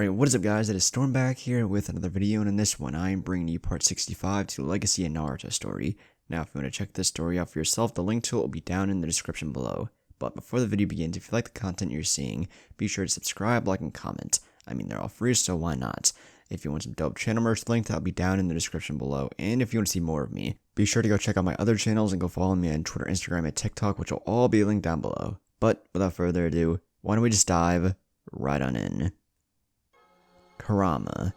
Alright, what is up guys, it is Storm back here with another video, and in this one I am bringing you part 65 to Legacy and Naruto story. Now if you want to check this story out for yourself, the link to it will be down in the description below. But before the video begins, if you like the content you're seeing, be sure to subscribe, like, and comment. I mean, they're all free, so why not? If you want some dope channel merch, the link that'll be down in the description below, and if you want to see more of me, be sure to go check out my other channels and go follow me on Twitter, Instagram, and TikTok, which will all be linked down below. But without further ado, why don't we just dive right on in. Kurama.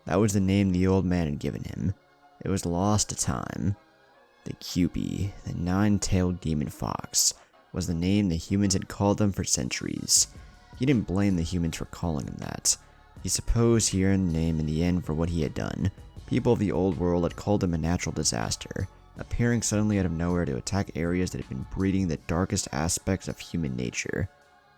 That was the name the old man had given him. It was lost to time. The Cupid, the nine-tailed demon fox, was the name the humans had called him for centuries. He didn't blame the humans for calling him that. He supposed he earned the name in the end for what he had done. People of the old world had called him a natural disaster, appearing suddenly out of nowhere to attack areas that had been breeding the darkest aspects of human nature.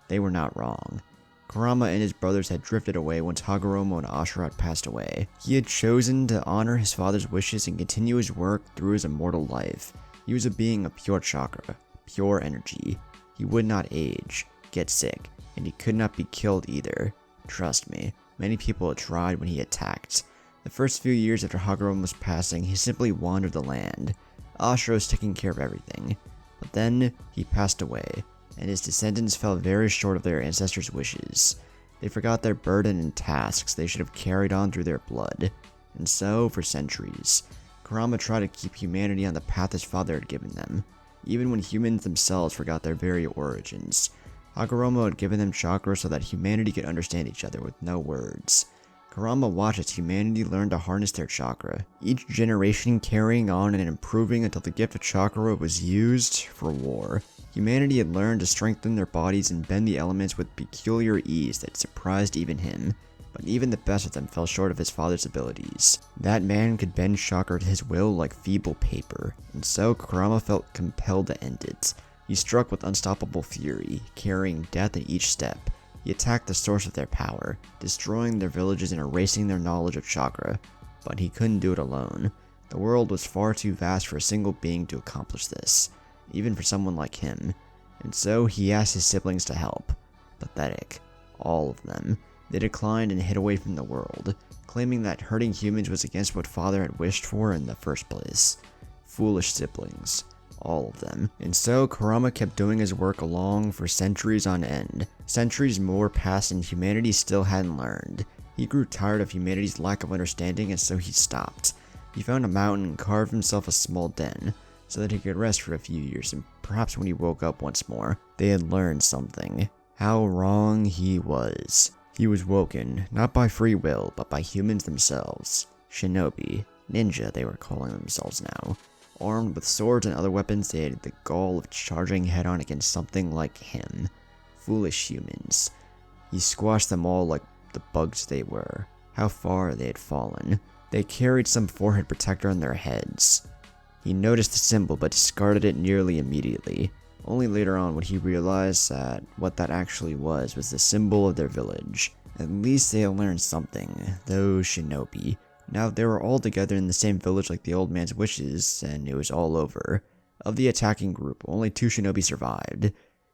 They were not wrong. Kurama and his brothers had drifted away once Hagoromo and Ashura had passed away. He had chosen to honor his father's wishes and continue his work through his immortal life. He was a being of pure chakra, pure energy. He would not age, get sick, and he could not be killed either. Trust me, many people had tried when he attacked. The first few years after Hagoromo's passing, he simply wandered the land. Ashura was taking care of everything. But then, he passed away, and his descendants fell very short of their ancestors' wishes. They forgot their burden and tasks they should have carried on through their blood. And so, for centuries, Kurama tried to keep humanity on the path his father had given them, even when humans themselves forgot their very origins. Hagoromo had given them chakra so that humanity could understand each other with no words. Kurama watched as humanity learned to harness their chakra, each generation carrying on and improving until the gift of chakra was used for war. Humanity had learned to strengthen their bodies and bend the elements with peculiar ease that surprised even him, but even the best of them fell short of his father's abilities. That man could bend chakra to his will like feeble paper, and so Kurama felt compelled to end it. He struck with unstoppable fury, carrying death at each step. He attacked the source of their power, destroying their villages and erasing their knowledge of chakra, but he couldn't do it alone. The world was far too vast for a single being to accomplish this, even for someone like him, and so he asked his siblings to help. Pathetic. All of them. They declined and hid away from the world, claiming that hurting humans was against what father had wished for in the first place. Foolish siblings. All of them. And so Kurama kept doing his work along for centuries on end. Centuries more passed and humanity still hadn't learned. He grew tired of humanity's lack of understanding, and so he stopped. He found a mountain and carved himself a small den, so that he could rest for a few years, and perhaps when he woke up once more, they had learned something. How wrong he was. He was woken, not by free will, but by humans themselves. Shinobi. Ninja, they were calling themselves now. Armed with swords and other weapons, they had the gall of charging head-on against something like him. Foolish humans. He squashed them all like the bugs they were. How far they had fallen. They carried some forehead protector on their heads. He noticed the symbol but discarded it nearly immediately. Only later on would he realize that what that actually was the symbol of their village. At least they had learned something, those shinobi. Now they were all together in the same village like the old man's wishes, and it was all over. Of the attacking group, only two shinobi survived.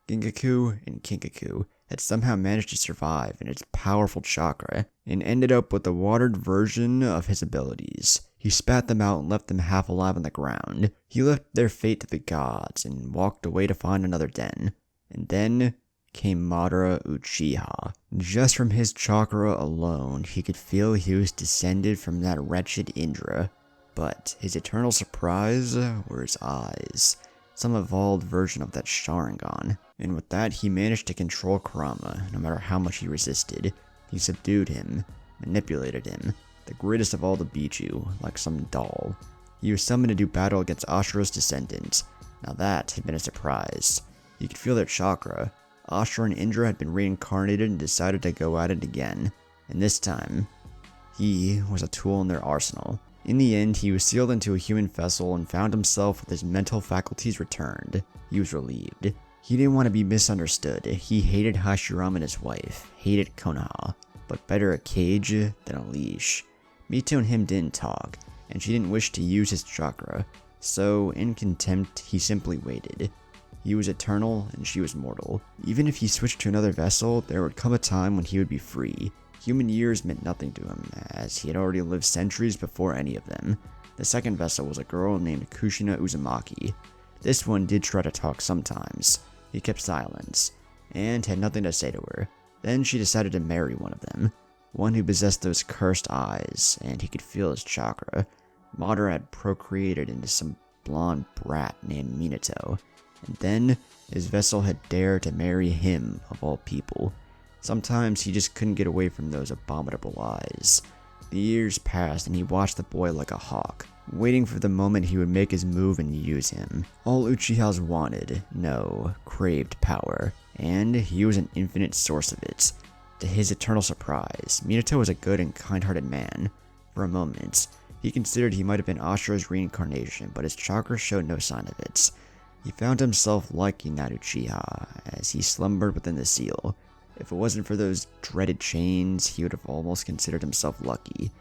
Gingaku and Kinkaku had somehow managed to survive in its powerful chakra, and ended up with the watered version of his abilities. He spat them out and left them half alive on the ground. He left their fate to the gods, and walked away to find another den. And then came Madara Uchiha. Just from his chakra alone, he could feel he was descended from that wretched Indra. But his eternal surprise were his eyes. Some evolved version of that Sharingan. And with that, he managed to control Kurama, no matter how much he resisted. He subdued him, manipulated him, the greatest of all the Biju, like some doll. He was summoned to do battle against Ashura's descendants. Now that had been a surprise. He could feel their chakra. Ashura and Indra had been reincarnated and decided to go at it again. And this time, he was a tool in their arsenal. In the end, he was sealed into a human vessel and found himself with his mental faculties returned. He was relieved. He didn't want to be misunderstood. He hated Hashirama and his wife, hated Konoha, but better a cage than a leash. Mito and him didn't talk, and she didn't wish to use his chakra, so in contempt, he simply waited. He was eternal, and she was mortal. Even if he switched to another vessel, there would come a time when he would be free. Human years meant nothing to him, as he had already lived centuries before any of them. The second vessel was a girl named Kushina Uzumaki. This one did try to talk sometimes. He kept silence, and had nothing to say to her. Then she decided to marry one of them, one who possessed those cursed eyes, and he could feel his chakra. Madara had procreated into some blonde brat named Minato, and then his vessel had dared to marry him of all people. Sometimes he just couldn't get away from those abominable eyes. The years passed and he watched the boy like a hawk, waiting for the moment he would make his move and use him. All Uchihas wanted, no, craved power, and he was an infinite source of it. To his eternal surprise, Minato was a good and kind-hearted man. For a moment, he considered he might have been Ashura's reincarnation, but his chakra showed no sign of it. He found himself liking that Uchiha as he slumbered within the seal. If it wasn't for those dreaded chains, he would have almost considered himself lucky.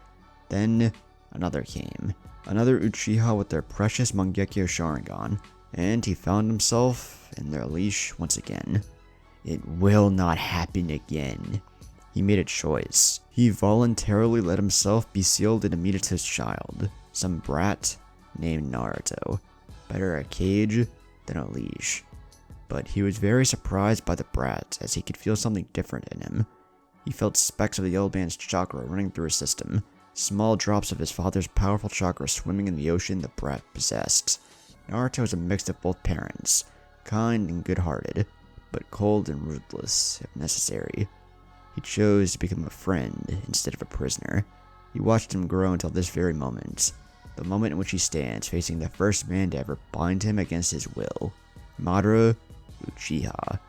Then, another came. Another Uchiha with their precious Mangekyo Sharingan, and he found himself in their leash once again. It will not happen again. He made a choice. He voluntarily let himself be sealed into Minato's child, some brat named Naruto. Better a cage than a leash. But he was very surprised by the brat, as he could feel something different in him. He felt specks of the old man's chakra running through his system, small drops of his father's powerful chakra swimming in the ocean the brat possessed. Naruto was a mix of both parents, kind and good-hearted, but cold and ruthless if necessary. He chose to become a friend instead of a prisoner. He watched him grow until this very moment, the moment in which he stands facing the first man to ever bind him against his will. Madara Uchiha.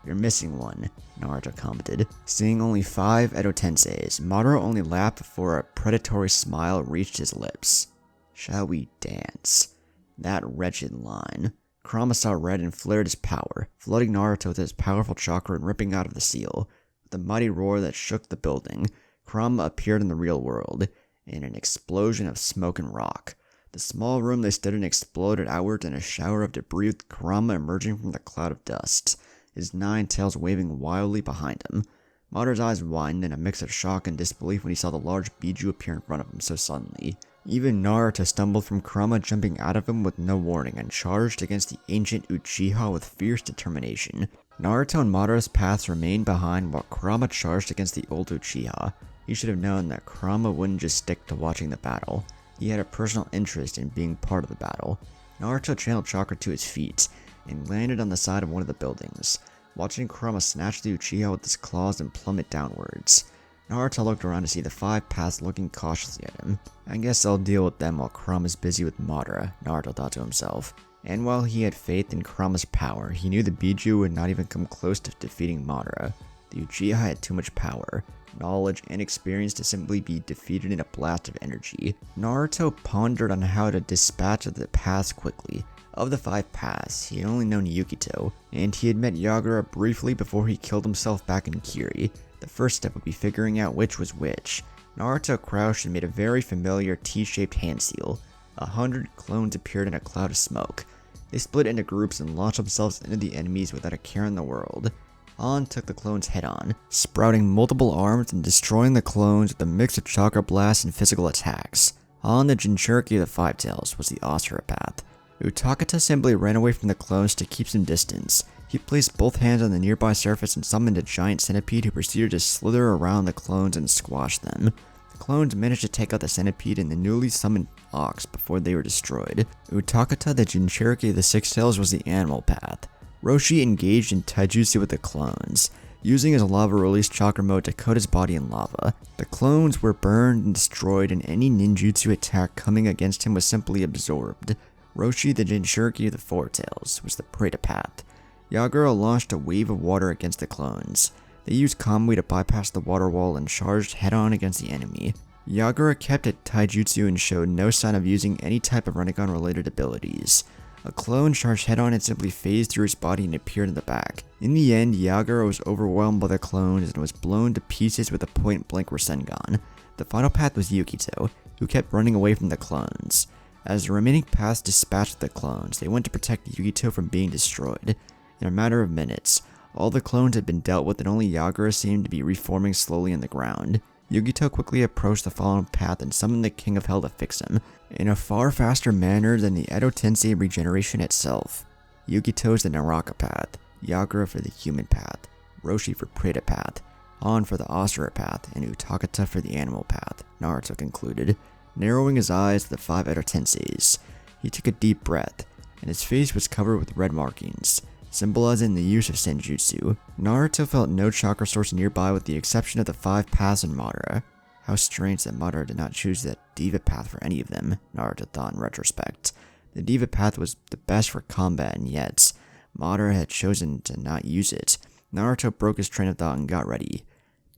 You're missing one, Naruto commented. Seeing only 5 Edo Tenseis, Madara only laughed before a predatory smile reached his lips. Shall we dance? That wretched line. Kurama saw red and flared his power, flooding Naruto with his powerful chakra and ripping out of the seal. With a mighty roar that shook the building, Kurama appeared in the real world, in an explosion of smoke and rock. The small room they stood in exploded outward in a shower of debris, with Kurama emerging from the cloud of dust, his 9 tails waving wildly behind him. Madara's eyes widened in a mix of shock and disbelief when he saw the large Biju appear in front of him so suddenly. Even Naruto stumbled from Kurama jumping out of him with no warning and charged against the ancient Uchiha with fierce determination. Naruto and Madara's paths remained behind while Kurama charged against the old Uchiha. He should have known that Kurama wouldn't just stick to watching the battle. He had a personal interest in being part of the battle. Naruto channeled chakra to his feet and landed on the side of one of the buildings, watching Kurama snatch the Uchiha with his claws and plummet downwards. Naruto looked around to see the 5 paths looking cautiously at him. I guess I'll deal with them while Kurama's busy with Madara, Naruto thought to himself. And while he had faith in Kurama's power, he knew the Biju would not even come close to defeating Madara. The Uchiha had too much power, knowledge, and experience to simply be defeated in a blast of energy. Naruto pondered on how to dispatch the paths quickly. Of the 5 paths, he had only known Yukito, and he had met Yagura briefly before he killed himself back in Kiri. The first step would be figuring out which was which. Naruto crouched and made a very familiar T-shaped hand seal. 100 clones appeared in a cloud of smoke. They split into groups and launched themselves into the enemies without a care in the world. On took the clones head-on, sprouting multiple arms and destroying the clones with a mix of chakra blasts and physical attacks. On the Jinchuriki of the 5 Tails was the Asura path. Utakata simply ran away from the clones to keep some distance. He placed both hands on the nearby surface and summoned a giant centipede who proceeded to slither around the clones and squash them. The clones managed to take out the centipede and the newly summoned ox before they were destroyed. Utakata, the Jinchuriki of the 6 Tails, was the animal path. Roshi engaged in taijutsu with the clones, using his lava-release chakra mode to coat his body in lava. The clones were burned and destroyed, and any ninjutsu attack coming against him was simply absorbed. Roshi, the Jinchuriki of the 4 Tails, was the Preta path. Yagura launched a wave of water against the clones. They used Kamui to bypass the water wall and charged head-on against the enemy. Yagura kept at taijutsu and showed no sign of using any type of Rinnegan-related abilities. A clone charged head-on and simply phased through his body and appeared in the back. In the end, Yagura was overwhelmed by the clones and was blown to pieces with a point-blank Rasengan. The final path was Yukito, who kept running away from the clones. As the remaining paths dispatched the clones, they went to protect Yukito from being destroyed. In a matter of minutes, All the clones had been dealt with and only Yagura seemed to be reforming slowly in the ground. Yugito quickly approached the fallen path and summoned the King of Hell to fix him, in a far faster manner than the Edo Tensei regeneration itself. Yugito's the Naraka path, Yagura for the human path, Roshi for Preta path, Han for the Asura path, and Utakata for the animal path, Naruto concluded, narrowing his eyes to the 5 Edo Tenseis. He took a deep breath, and his face was covered with red markings, symbolizing the use of Senjutsu. Naruto felt no chakra source nearby with the exception of the 5 paths in Madara. How strange that Madara did not choose the Diva path for any of them, Naruto thought in retrospect. The Diva path was the best for combat, and yet Madara had chosen to not use it. Naruto broke his train of thought and got ready.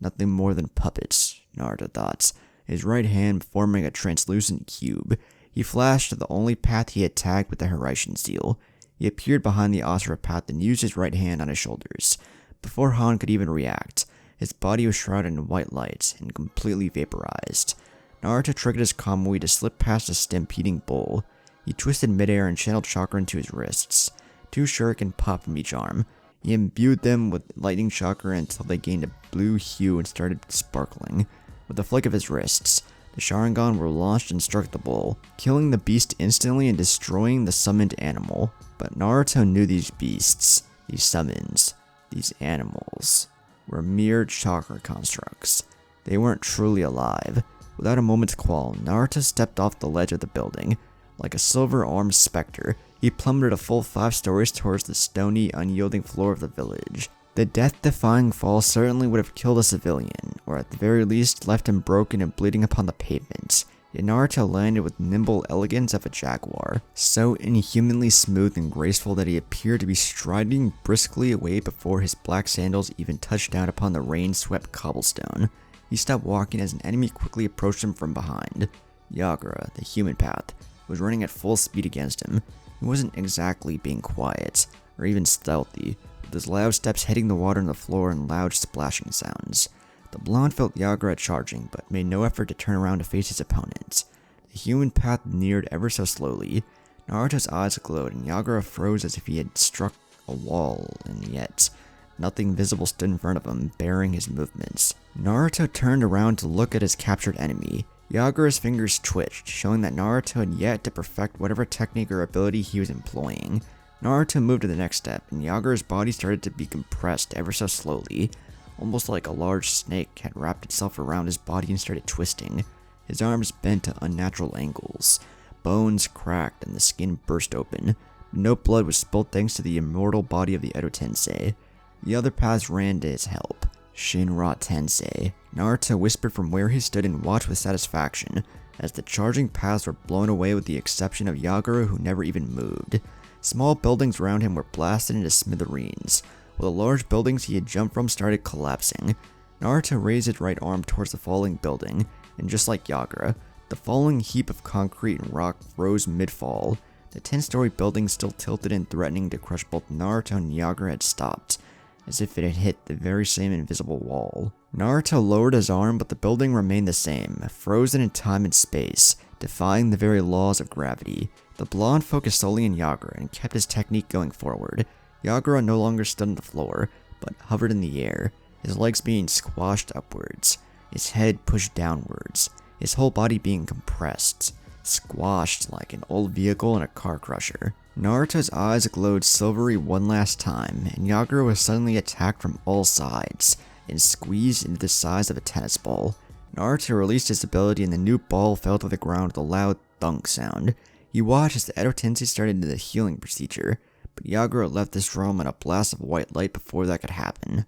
Nothing more than puppets, Naruto thought, his right hand forming a translucent cube. He flashed to the only path he had tagged with the Hiraishin seal. He appeared behind the Asura path and used his right hand on his shoulders. Before Han could even react, his body was shrouded in white light and completely vaporized. Naruto triggered his Kamui to slip past a stampeding bull. He twisted midair and channeled chakra into his wrists. 2 shuriken popped from each arm. He imbued them with lightning chakra until they gained a blue hue and started sparkling. With a flick of his wrists, the Sharingan were launched and struck the bull, killing the beast instantly and destroying the summoned animal. But Naruto knew these beasts, these summons, these animals, were mere chakra constructs. They weren't truly alive. Without a moment's qualm, Naruto stepped off the ledge of the building. Like a silver-armed specter, he plummeted a full 5 stories towards the stony, unyielding floor of the village. The death-defying fall certainly would have killed a civilian, or at the very least left him broken and bleeding upon the pavement. Yet Naruto landed with nimble elegance of a jaguar, so inhumanly smooth and graceful that he appeared to be striding briskly away before his black sandals even touched down upon the rain-swept cobblestone. He stopped walking as an enemy quickly approached him from behind. Yagura, the human path, was running at full speed against him. He wasn't exactly being quiet, or even stealthy, with his loud steps hitting the water on the floor and loud splashing sounds. The blonde felt Yagura charging, but made no effort to turn around to face his opponent. The human path neared ever so slowly. Naruto's eyes glowed, and Yagura froze as if he had struck a wall, and yet nothing visible stood in front of him, barring his movements. Naruto turned around to look at his captured enemy. Yagura's fingers twitched, showing that Naruto had yet to perfect whatever technique or ability he was employing. Naruto moved to the next step, and Yagura's body started to be compressed ever so slowly, almost like a large snake had wrapped itself around his body and started twisting. His arms bent to unnatural angles. Bones cracked and the skin burst open. No blood was spilled thanks to the immortal body of the Edo Tensei. The other paths ran to his help. Shinra Tensei. Naruto whispered from where he stood and watched with satisfaction, as the charging paths were blown away with the exception of Yagura, who never even moved. Small buildings around him were blasted into smithereens, while the large buildings he had jumped from started collapsing. Naruto raised his right arm towards the falling building, and just like Yagura, the falling heap of concrete and rock rose mid-fall. The 10-story building still tilted and threatening to crush both Naruto and Yagura had stopped, as if it had hit the very same invisible wall. Naruto lowered his arm, but the building remained the same, frozen in time and space, defying the very laws of gravity. The blonde focused solely on Yagura and kept his technique going forward. Yagura no longer stood on the floor, but hovered in the air, his legs being squashed upwards, his head pushed downwards, his whole body being compressed, squashed like an old vehicle in a car crusher. Naruto's eyes glowed silvery one last time, and Yagura was suddenly attacked from all sides, and squeezed into the size of a tennis ball. Naruto released his ability and the new ball fell to the ground with a loud thunk sound. He watched as the Edo Tensei started the healing procedure, but Yagura left this realm in a blast of white light before that could happen.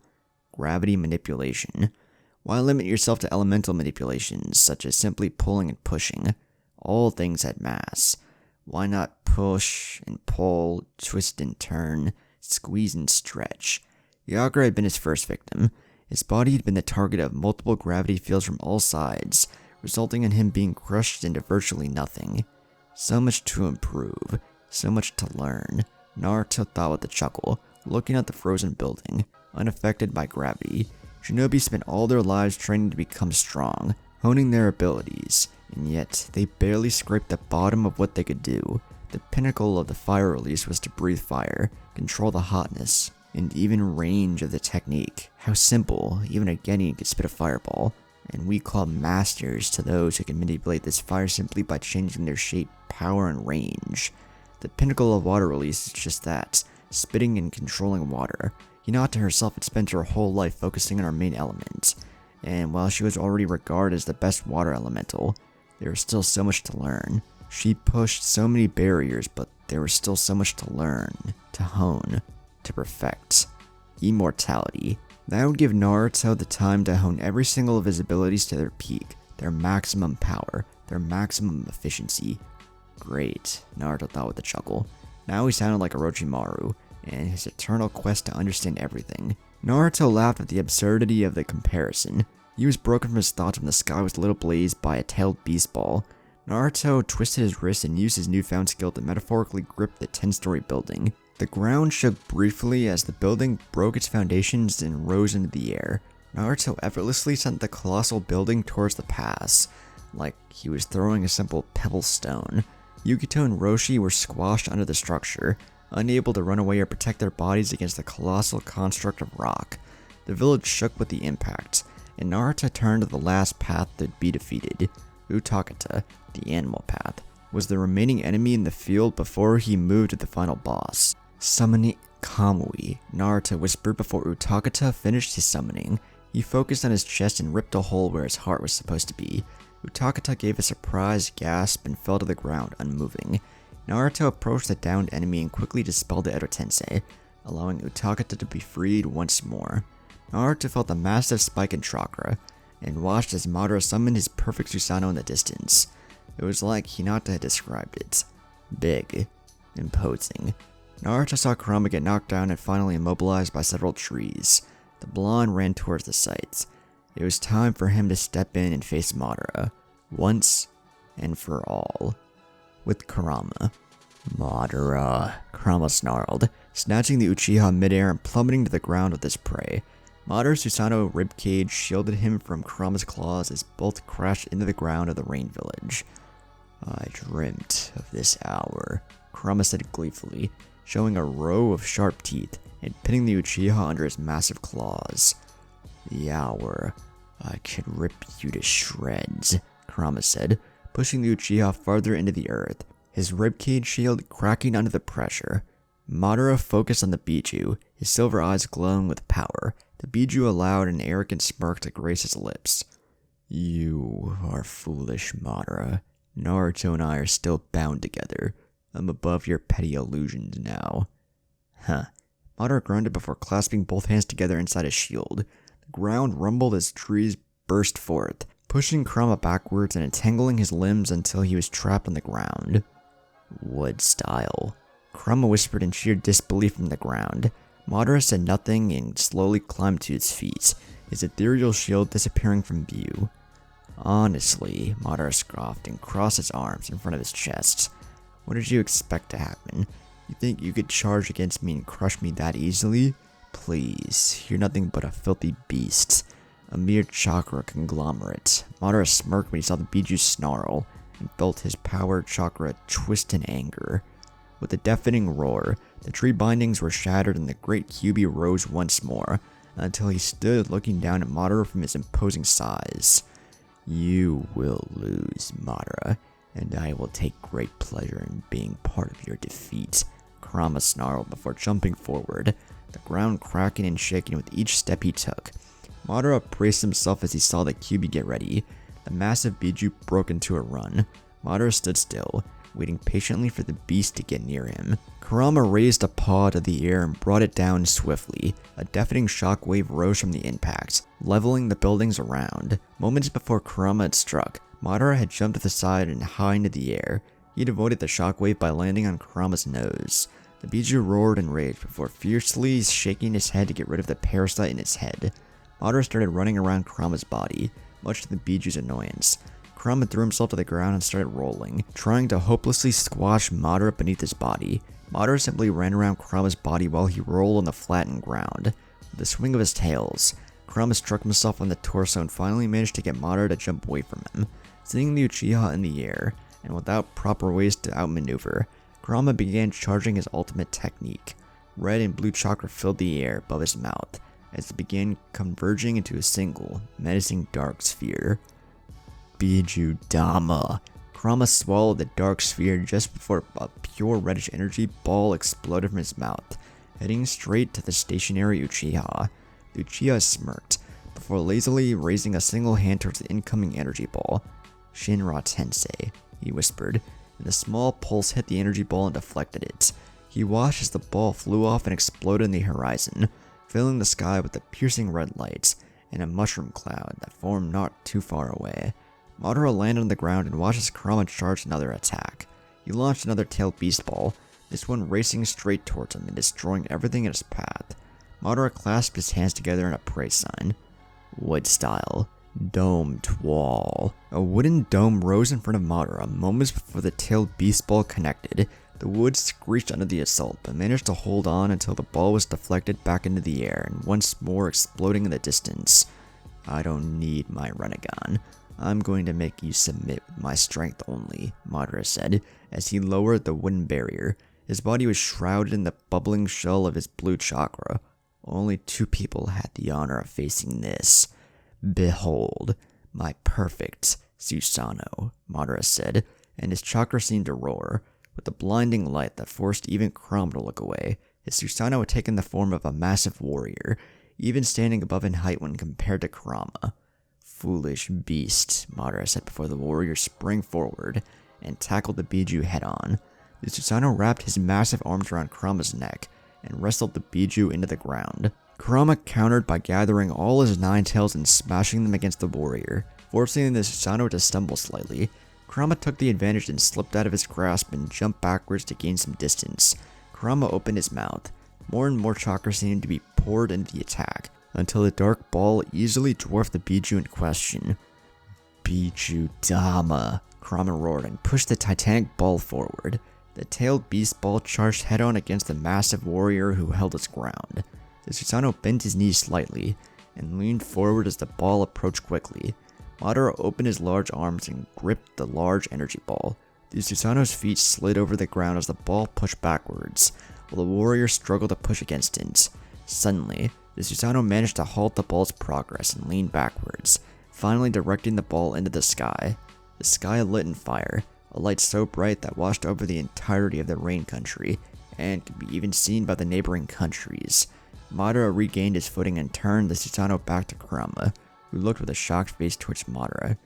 Gravity manipulation. Why limit yourself to elemental manipulations, such as simply pulling and pushing? All things had mass. Why not push and pull, twist and turn, squeeze and stretch? Yagura had been his first victim. His body had been the target of multiple gravity fields from all sides, resulting in him being crushed into virtually nothing. So much to improve, so much to learn, Naruto thought with a chuckle, looking at the frozen building, unaffected by gravity. Shinobi spent all their lives training to become strong, honing their abilities, and yet they barely scraped the bottom of what they could do. The pinnacle of the fire release was to breathe fire, control the hotness, and even range of the technique. How simple, even a genin could spit a fireball, and we call masters to those who can manipulate this fire simply by changing their shape, power, and range. The pinnacle of water release is just that, spitting and controlling water. Hinata herself had spent her whole life focusing on her main element, and while she was already regarded as the best water elemental, there was still so much to learn. She pushed so many barriers, but there was still so much to learn, to hone, to perfect. Immortality. That would give Naruto the time to hone every single of his abilities to their peak, their maximum power, their maximum efficiency. Great, Naruto thought with a chuckle. Now he sounded like Orochimaru, and his eternal quest to understand everything. Naruto laughed at the absurdity of the comparison. He was broken from his thoughts when the sky was lit ablaze by a tailed beast ball. Naruto twisted his wrist and used his newfound skill to metaphorically grip the 10-story building. The ground shook briefly as the building broke its foundations and rose into the air. Naruto effortlessly sent the colossal building towards the pass, like he was throwing a simple pebble stone. Yukito and Roshi were squashed under the structure, unable to run away or protect their bodies against the colossal construct of rock. The village shook with the impact, and Naruto turned to the last path to be defeated. Utakata, the animal path, was the remaining enemy in the field before he moved to the final boss. Summoning Kamui, Naruto whispered before Utakata finished his summoning. He focused on his chest and ripped a hole where his heart was supposed to be. Utakata gave a surprised gasp and fell to the ground, unmoving. Naruto approached the downed enemy and quickly dispelled the Edo Tensei, allowing Utakata to be freed once more. Naruto felt a massive spike in chakra, and watched as Madara summoned his perfect Susano in the distance. It was like Hinata had described it. Big. Imposing. Naruto saw Kurama get knocked down and finally immobilized by several trees. The blonde ran towards the sights. It was time for him to step in and face Madara, once and for all. With Kurama. Madara, Kurama snarled, snatching the Uchiha midair and plummeting to the ground with his prey. Madara's Susano ribcage shielded him from Kurama's claws as both crashed into the ground of the rain village. I dreamt of this hour, Kurama said gleefully, showing a row of sharp teeth and pinning the Uchiha under his massive claws. The hour I could rip you to shreds, Kurama said, pushing the Uchiha farther into the earth, his ribcage shield cracking under the pressure. Madara focused on the Biju, his silver eyes glowing with power. The Biju allowed an arrogant smirk to grace his lips. You are foolish, Madara. Naruto and I are still bound together. I'm above your petty illusions now. Huh. Madara grunted before clasping both hands together inside his shield. The ground rumbled as trees burst forth, pushing Kurama backwards and entangling his limbs until he was trapped on the ground. Wood style. Kurama whispered in sheer disbelief from the ground. Madara said nothing and slowly climbed to his feet, his ethereal shield disappearing from view. Honestly, Madara scoffed and crossed his arms in front of his chest. What did you expect to happen? You think you could charge against me and crush me that easily? Please, you're nothing but a filthy beast. A mere chakra conglomerate. Madara smirked when he saw the Biju snarl, and felt his power chakra twist in anger. With a deafening roar, the tree bindings were shattered and the great Kyuubi rose once more, until he stood looking down at Madara from his imposing size. You will lose, Madara, and I will take great pleasure in being part of your defeat, Kurama snarled before jumping forward, the ground cracking and shaking with each step he took. Madara braced himself as he saw the Kyuubi get ready. The massive Biju broke into a run. Madara stood still, waiting patiently for the beast to get near him. Kurama raised a paw to the air and brought it down swiftly. A deafening shockwave rose from the impact, leveling the buildings around. Moments before Kurama had struck, Madara had jumped to the side and high into the air. He had avoided the shockwave by landing on Kurama's nose. The Biju roared in rage before fiercely shaking his head to get rid of the parasite in its head. Madara started running around Kurama's body, much to the Biju's annoyance. Kurama threw himself to the ground and started rolling, trying to hopelessly squash Madara beneath his body. Madara simply ran around Kurama's body while he rolled on the flattened ground. With a swing of his tails, Kurama struck himself on the torso and finally managed to get Madara to jump away from him. Seeing the Uchiha in the air, and without proper ways to outmaneuver, Kurama began charging his ultimate technique. Red and blue chakra filled the air above his mouth as it began converging into a single, menacing dark sphere. Biju Dama. Kurama swallowed the dark sphere just before a pure reddish energy ball exploded from his mouth, heading straight to the stationary Uchiha. The Uchiha smirked, before lazily raising a single hand towards the incoming energy ball. Shinra Tensei, he whispered, and a small pulse hit the energy ball and deflected it. He watched as the ball flew off and exploded in the horizon, filling the sky with the piercing red lights and a mushroom cloud that formed not too far away. Madara landed on the ground and watched as Kurama charged another attack. He launched another tailed beast ball, this one racing straight towards him and destroying everything in its path. Madara clasped his hands together in a praise sign. Wood style. Domed wall. A wooden dome rose in front of Madara moments before the tailed beast ball connected. The wood screeched under the assault, but managed to hold on until the ball was deflected back into the air and once more exploding in the distance. I don't need my Renegon. I'm going to make you submit with my strength only, Madara said, as he lowered the wooden barrier. His body was shrouded in the bubbling shell of his blue chakra. Only 2 people had the honor of facing this. Behold, my perfect Susano, Madara said, and his chakra seemed to roar. With a blinding light that forced even Kurama to look away, his Susano had taken the form of a massive warrior, even standing above in height when compared to Kurama. Foolish beast, Madara said before the warrior sprang forward and tackled the Biju head-on. The Susano wrapped his massive arms around Kurama's neck and wrestled the Biju into the ground. Kurama countered by gathering all his 9 tails and smashing them against the warrior, forcing the Susano to stumble slightly. Kurama took the advantage and slipped out of his grasp and jumped backwards to gain some distance. Kurama opened his mouth. More and more chakra seemed to be poured into the attack, until the dark ball easily dwarfed the Biju in question. Biju Dama, Kurama roared and pushed the titanic ball forward. The tailed beast ball charged head-on against the massive warrior who held its ground. The Susano bent his knees slightly and leaned forward as the ball approached quickly. Madara opened his large arms and gripped the large energy ball. The Susano's feet slid over the ground as the ball pushed backwards, while the warrior struggled to push against it. Suddenly, the Susano managed to halt the ball's progress and lean backwards, finally directing the ball into the sky. The sky lit in fire, a light so bright that washed over the entirety of the rain country, and could be even seen by the neighboring countries. Madara regained his footing and turned the Susano back to Kurama, who looked with a shocked face towards Madara.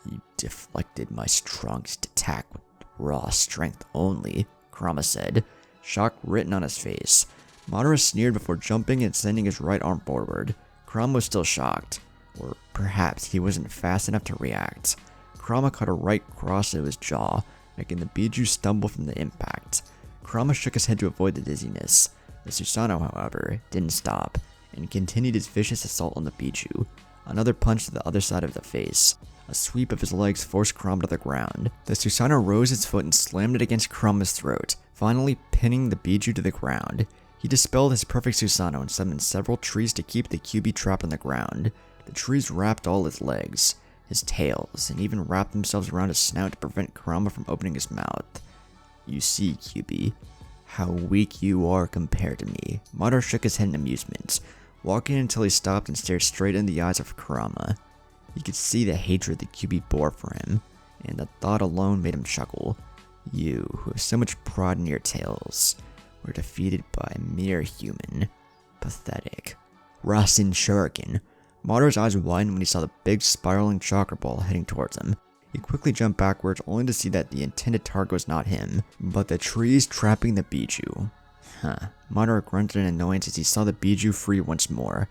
You deflected my strongest attack with raw strength only, Kurama said, shock written on his face. Madara sneered before jumping and sending his right arm forward. Kurama was still shocked, or perhaps he wasn't fast enough to react. Kurama cut a right cross to his jaw, making the Biju stumble from the impact. Kurama shook his head to avoid the dizziness. The Susano, however, didn't stop, and continued his vicious assault on the Biju. Another punch to the other side of the face. A sweep of his legs forced Kurama to the ground. The Susano rose its foot and slammed it against Kurama's throat, finally pinning the Biju to the ground. He dispelled his perfect Susano and summoned several trees to keep the Kyuubi trapped on the ground. The trees wrapped all his legs, his tails, and even wrapped themselves around his snout to prevent Kurama from opening his mouth. You see, Kyuubi, how weak you are compared to me. Madara shook his head in amusement, walking until he stopped and stared straight in the eyes of Kurama. He could see the hatred the Kyuubi bore for him, and the thought alone made him chuckle. You, who have so much pride in your tales, were defeated by a mere human. Pathetic. Rasen Shuriken. Madara's eyes widened when he saw the big spiraling chakra ball heading towards him. He quickly jumped backwards only to see that the intended target was not him, but the trees trapping the Biju. Madara grunted in annoyance as he saw the Biju free once more.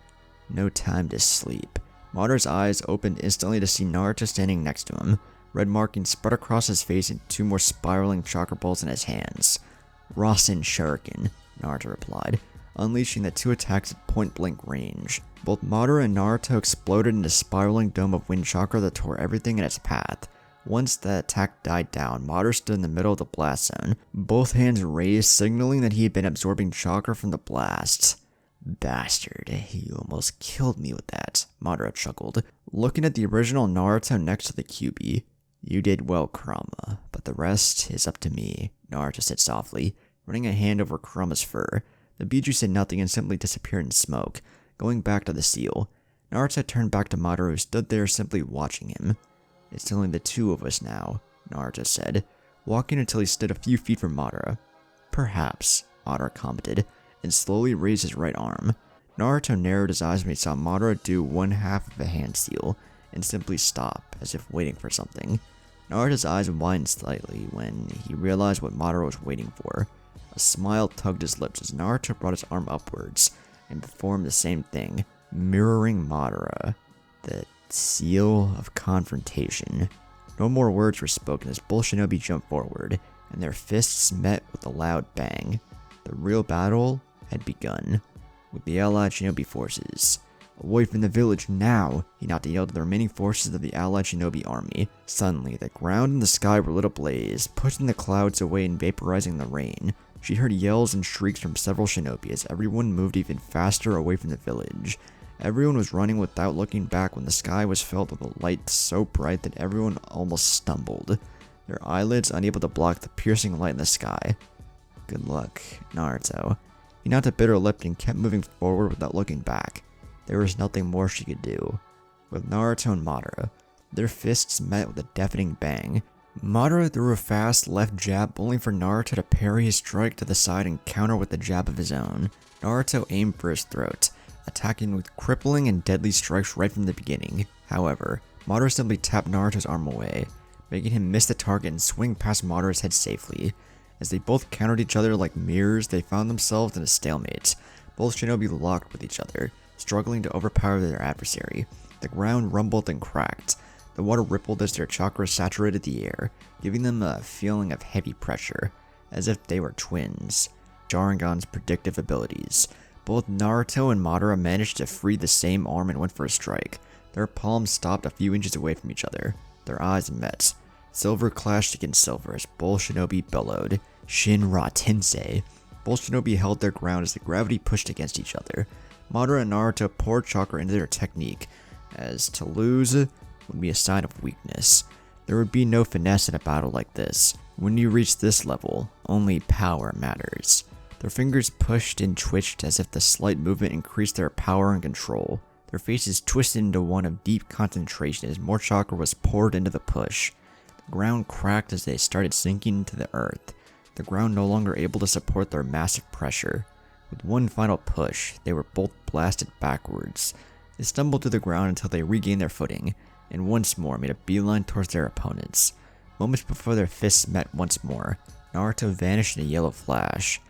No time to sleep. Madara's eyes opened instantly to see Naruto standing next to him. Red markings spread across his face and 2 more spiraling chakra balls in his hands. Rasen Shuriken, Naruto replied, unleashing the 2 attacks at point-blank range. Both Madara and Naruto exploded in a spiraling dome of wind chakra that tore everything in its path. Once the attack died down, Madara stood in the middle of the blast zone, both hands raised, signaling that he had been absorbing chakra from the blast. Bastard, you almost killed me with that, Madara chuckled, looking at the original Naruto next to the Kyuubi. You did well, Kurama, but the rest is up to me, Naruto said softly, running a hand over Kurama's fur. The Biju said nothing and simply disappeared in smoke, going back to the seal. Naruto turned back to Madara, who stood there simply watching him. "It's only the two of us now," Naruto said, walking until he stood a few feet from Madara. "Perhaps," Madara commented, and slowly raised his right arm. Naruto narrowed his eyes when he saw Madara do one half of a hand seal, and simply stop, as if waiting for something. Naruto's eyes widened slightly when he realized what Madara was waiting for. A smile tugged his lips as Naruto brought his arm upwards, and performed the same thing, mirroring Madara. The seal of confrontation. No more words were spoken as both shinobi jumped forward, and their fists met with a loud bang. The real battle had begun, with the allied shinobi forces. "Away from the village now!" Hinata yelled to the remaining forces of the allied shinobi army. Suddenly, the ground and the sky were lit ablaze, pushing the clouds away and vaporizing the rain. She heard yells and shrieks from several shinobi as everyone moved even faster away from the village. Everyone was running without looking back when the sky was filled with a light so bright that everyone almost stumbled, their eyelids unable to block the piercing light in the sky. "Good luck, Naruto." Hinata bit her lip and kept moving forward without looking back. There was nothing more she could do. With Naruto and Madara, their fists met with a deafening bang. Madara threw a fast left jab only for Naruto to parry his strike to the side and counter with a jab of his own. Naruto aimed for his throat, attacking with crippling and deadly strikes right from the beginning. However, Madara simply tapped Naruto's arm away, making him miss the target and swing past Madara's head safely. As they both countered each other like mirrors, they found themselves in a stalemate. Both shinobi locked with each other, struggling to overpower their adversary. The ground rumbled and cracked. The water rippled as their chakra saturated the air, giving them a feeling of heavy pressure, as if they were twins. Sharingan's predictive abilities. Both Naruto and Madara managed to free the same arm and went for a strike. Their palms stopped a few inches away from each other. Their eyes met. Silver clashed against silver as both shinobi bellowed, "Shinra Tensei." Both shinobi held their ground as the gravity pushed against each other. Madara and Naruto poured chakra into their technique, as to lose would be a sign of weakness. There would be no finesse in a battle like this. When you reach this level, only power matters. Their fingers pushed and twitched as if the slight movement increased their power and control. Their faces twisted into one of deep concentration as more chakra was poured into the push. The ground cracked as they started sinking into the earth, the ground no longer able to support their massive pressure. With one final push, they were both blasted backwards. They stumbled to the ground until they regained their footing, and once more made a beeline towards their opponents. Moments before their fists met once more, Naruto vanished in a yellow flash.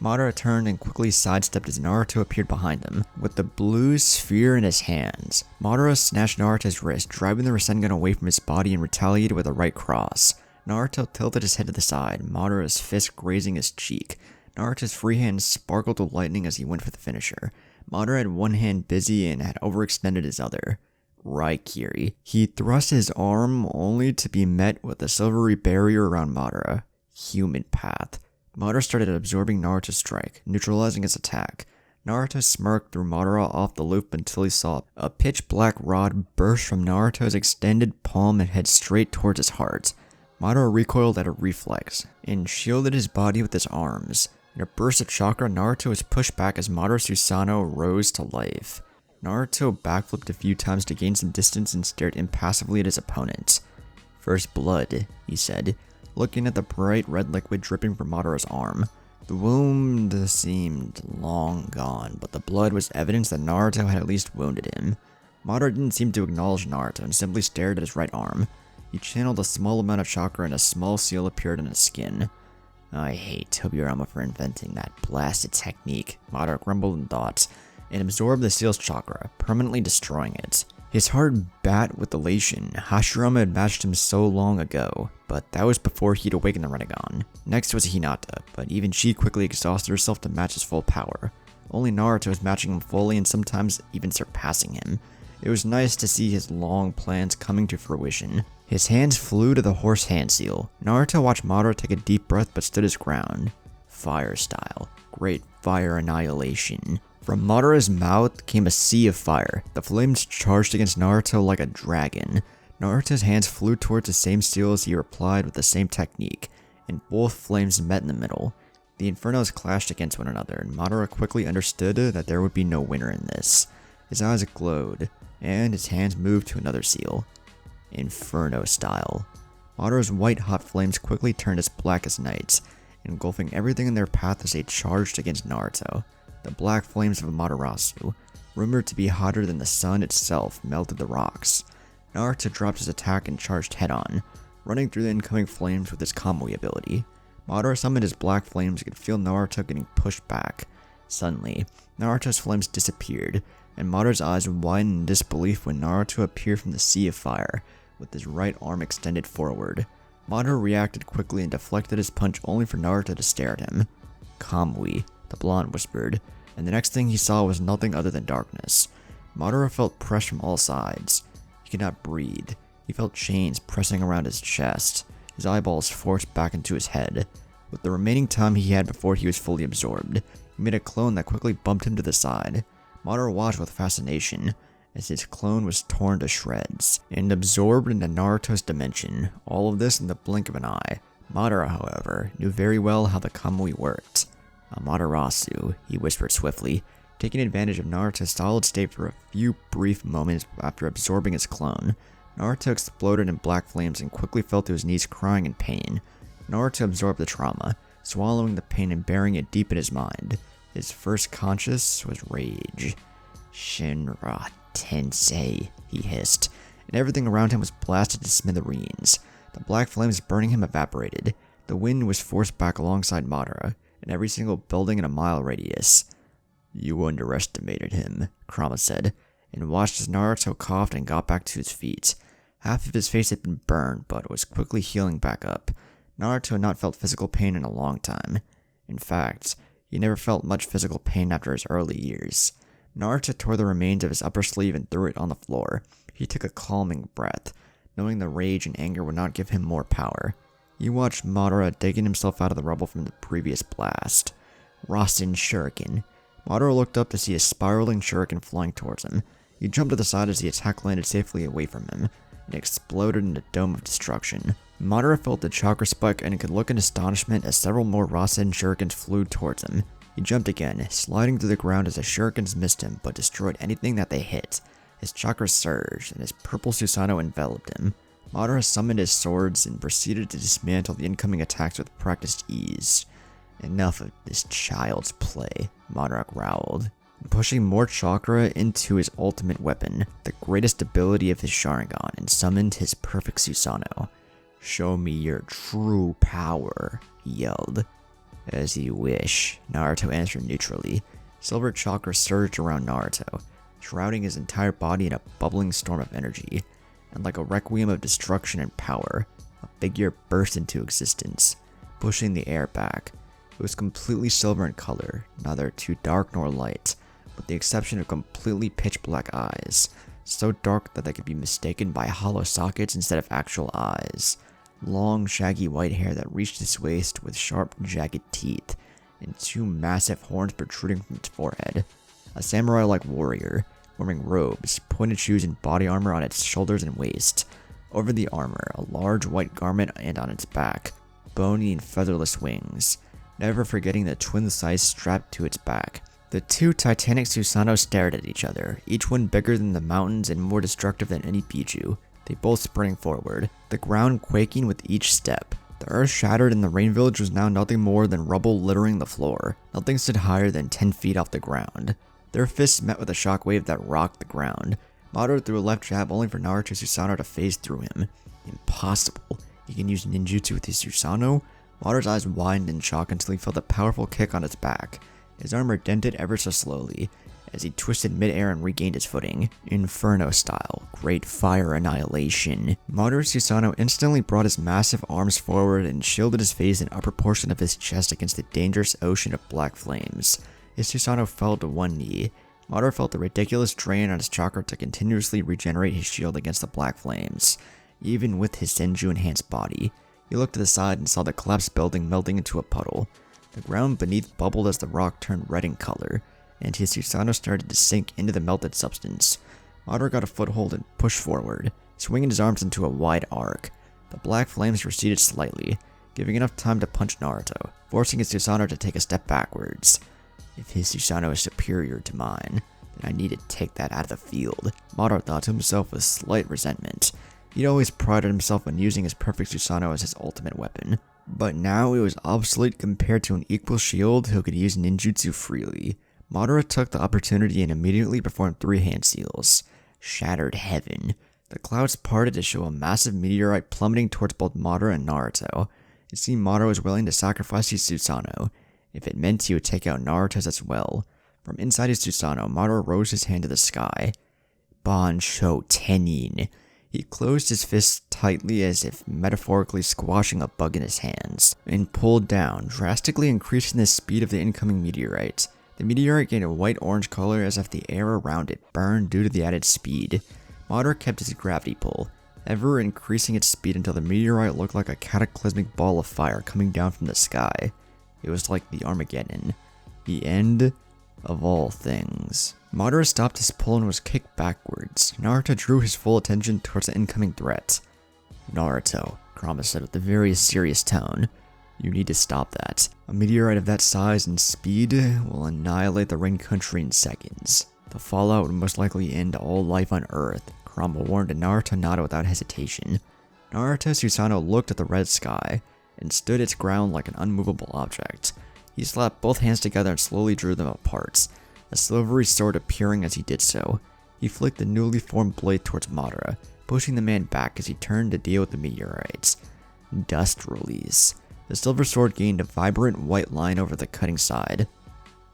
Madara turned and quickly sidestepped as Naruto appeared behind him, with the blue sphere in his hands. Madara snatched Naruto's wrist, driving the Rasengan away from his body and retaliated with a right cross. Naruto tilted his head to the side, Madara's fist grazing his cheek. Naruto's free hand sparkled with lightning as he went for the finisher. Madara had one hand busy and had overextended his other. Raikiri. He thrust his arm only to be met with a silvery barrier around Madara. Human path. Madara started absorbing Naruto's strike, neutralizing his attack. Naruto smirked through Madara off the loop until he saw a pitch black rod burst from Naruto's extended palm and head straight towards his heart. Madara recoiled at a reflex and shielded his body with his arms. In a burst of chakra, Naruto was pushed back as Madara's Susano rose to life. Naruto backflipped a few times to gain some distance and stared impassively at his opponent. "First blood," he said, looking at the bright red liquid dripping from Madara's arm. The wound seemed long gone, but the blood was evidence that Naruto had at least wounded him. Madara didn't seem to acknowledge Naruto and simply stared at his right arm. He channeled a small amount of chakra and a small seal appeared on his skin. "I hate Tobirama for inventing that blasted technique," Madara grumbled in thought, and absorbed the seal's chakra, permanently destroying it. His heart bat with elation. Hashirama had matched him so long ago, but that was before he'd awakened the Rinnegan. Next was Hinata, but even she quickly exhausted herself to match his full power. Only Naruto was matching him fully and sometimes even surpassing him. It was nice to see his long plans coming to fruition. His hands flew to the horse hand seal. Naruto watched Madara take a deep breath but stood his ground. Fire style. Great fire annihilation. From Madara's mouth came a sea of fire. The flames charged against Naruto like a dragon. Naruto's hands flew towards the same seal as he replied with the same technique, and both flames met in the middle. The infernos clashed against one another, and Madara quickly understood that there would be no winner in this. His eyes glowed, and his hands moved to another seal. Inferno style. Madara's white-hot flames quickly turned as black as night, engulfing everything in their path as they charged against Naruto. The black flames of Amaterasu, rumored to be hotter than the sun itself, melted the rocks. Naruto dropped his attack and charged head-on, running through the incoming flames with his Kamui ability. Madara summoned his black flames and could feel Naruto getting pushed back. Suddenly, Naruto's flames disappeared, and Madara's eyes widened in disbelief when Naruto appeared from the sea of fire, with his right arm extended forward. Madara reacted quickly and deflected his punch only for Naruto to stare at him. Kamui, the blonde whispered, and the next thing he saw was nothing other than darkness. Madara felt pressed from all sides. He could not breathe. He felt chains pressing around his chest, his eyeballs forced back into his head. With the remaining time he had before he was fully absorbed, he made a clone that quickly bumped him to the side. Madara watched with fascination as his clone was torn to shreds and absorbed into Naruto's dimension, all of this in the blink of an eye. Madara, however, knew very well how the Kamui worked. Amaterasu, he whispered swiftly, taking advantage of Naruto's solid state for a few brief moments after absorbing his clone. Naruto exploded in black flames and quickly fell to his knees crying in pain. Naruto absorbed the trauma, swallowing the pain and burying it deep in his mind. His first conscious was rage. Shinra Tensei, he hissed, and everything around him was blasted to smithereens. The black flames burning him evaporated. The wind was forced back alongside Madara, and every single building in a mile radius. You underestimated him, Kurama said, and watched as Naruto coughed and got back to his feet. Half of his face had been burned, but was quickly healing back up. Naruto had not felt physical pain in a long time. In fact, he never felt much physical pain after his early years. Naruto tore the remains of his upper sleeve and threw it on the floor. He took a calming breath, knowing the rage and anger would not give him more power. He watched Madara digging himself out of the rubble from the previous blast. Rasen Shuriken. Madara looked up to see a spiraling shuriken flying towards him. He jumped to the side as the attack landed safely away from him, and exploded in a dome of destruction. Madara felt the chakra spike and could look in astonishment as several more Rasen shurikens flew towards him. He jumped again, sliding to the ground as the shurikens missed him but destroyed anything that they hit. His chakra surged, and his purple Susano enveloped him. Madara summoned his swords and proceeded to dismantle the incoming attacks with practiced ease. Enough of this child's play, Madara growled, pushing more chakra into his ultimate weapon, the greatest ability of his Sharingan, and summoned his perfect Susano. Show me your true power, he yelled. As you wish, Naruto answered neutrally. Silver chakra surged around Naruto, shrouding his entire body in a bubbling storm of energy, and like a requiem of destruction and power, a figure burst into existence, pushing the air back. It was completely silver in color, neither too dark nor light, with the exception of completely pitch black eyes, so dark that they could be mistaken by hollow sockets instead of actual eyes. Long, shaggy white hair that reached his waist with sharp, jagged teeth, and two massive horns protruding from its forehead. A samurai-like warrior, wearing robes, pointed shoes, and body armor on its shoulders and waist. Over the armor, a large white garment, and on its back, bony and featherless wings, never forgetting the twin-sized strap to its back. The two titanic Susano stared at each other, each one bigger than the mountains and more destructive than any Biju. They both sprang forward, the ground quaking with each step. The earth shattered and the rain village was now nothing more than rubble littering the floor. Nothing stood higher than 10 feet off the ground. Their fists met with a shockwave that rocked the ground. Madara threw a left jab only for Naruto Susano to phase through him. Impossible. He can use ninjutsu with his Susano? Madara's eyes widened in shock until he felt a powerful kick on his back. His armor dented ever so slowly as he twisted mid-air and regained his footing. Inferno style, great fire annihilation. Madara Susano instantly brought his massive arms forward and shielded his face and upper portion of his chest against the dangerous ocean of black flames. His Susano fell to one knee. Madara felt the ridiculous drain on his chakra to continuously regenerate his shield against the black flames, even with his Senju-enhanced body. He looked to the side and saw the collapsed building melting into a puddle. The ground beneath bubbled as the rock turned red in color, and his Susano started to sink into the melted substance. Madara got a foothold and pushed forward, swinging his arms into a wide arc. The black flames receded slightly, giving enough time to punch Naruto. forcing his Susano to take a step backwards. If his Susano is superior to mine, then I need to take that out of the field, Madara thought to himself with slight resentment. He'd always prided himself on using his perfect Susano as his ultimate weapon, but now it was obsolete compared to an equal shield who could use ninjutsu freely. Madara took the opportunity and immediately performed 3 hand seals. Shattered heaven. The clouds parted to show a massive meteorite plummeting towards both Madara and Naruto. It seemed Madara was willing to sacrifice his Susano, if it meant he would take out Naruto's as well. From inside his Susano, Madara rose his hand to the sky. Bansho Tenin. He closed his fists tightly as if metaphorically squashing a bug in his hands, and pulled down, drastically increasing the speed of the incoming meteorite. The meteorite gained a white-orange color as if the air around it burned due to the added speed. Madara kept his gravity pull, ever increasing its speed until the meteorite looked like a cataclysmic ball of fire coming down from the sky. It was like the Armageddon. The end of all things. Madara stopped his pull and was kicked backwards. Naruto drew his full attention towards the incoming threat. Naruto, Kurama said with a very serious tone. You need to stop that. A meteorite of that size and speed will annihilate the rain country in seconds. The fallout would most likely end all life on Earth, Kurama warned, and Naruto nodded without hesitation. Naruto Susano looked at the red sky and stood its ground like an unmovable object. He slapped both hands together and slowly drew them apart, a silvery sword appearing as he did so. He flicked the newly formed blade towards Madara, pushing the man back as he turned to deal with the meteorites. Dust release. The silver sword gained a vibrant white line over the cutting side.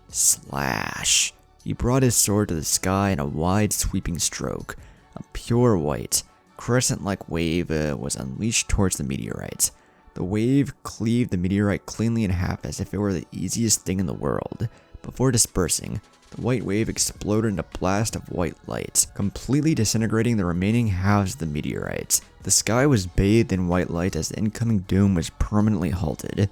Slash. He brought his sword to the sky in a wide sweeping stroke. A pure white, crescent-like wave was unleashed towards the meteorite. The wave cleaved the meteorite cleanly in half as if it were the easiest thing in the world. Before dispersing, the white wave exploded in a blast of white light, completely disintegrating the remaining halves of the meteorite. The sky was bathed in white light as the incoming doom was permanently halted.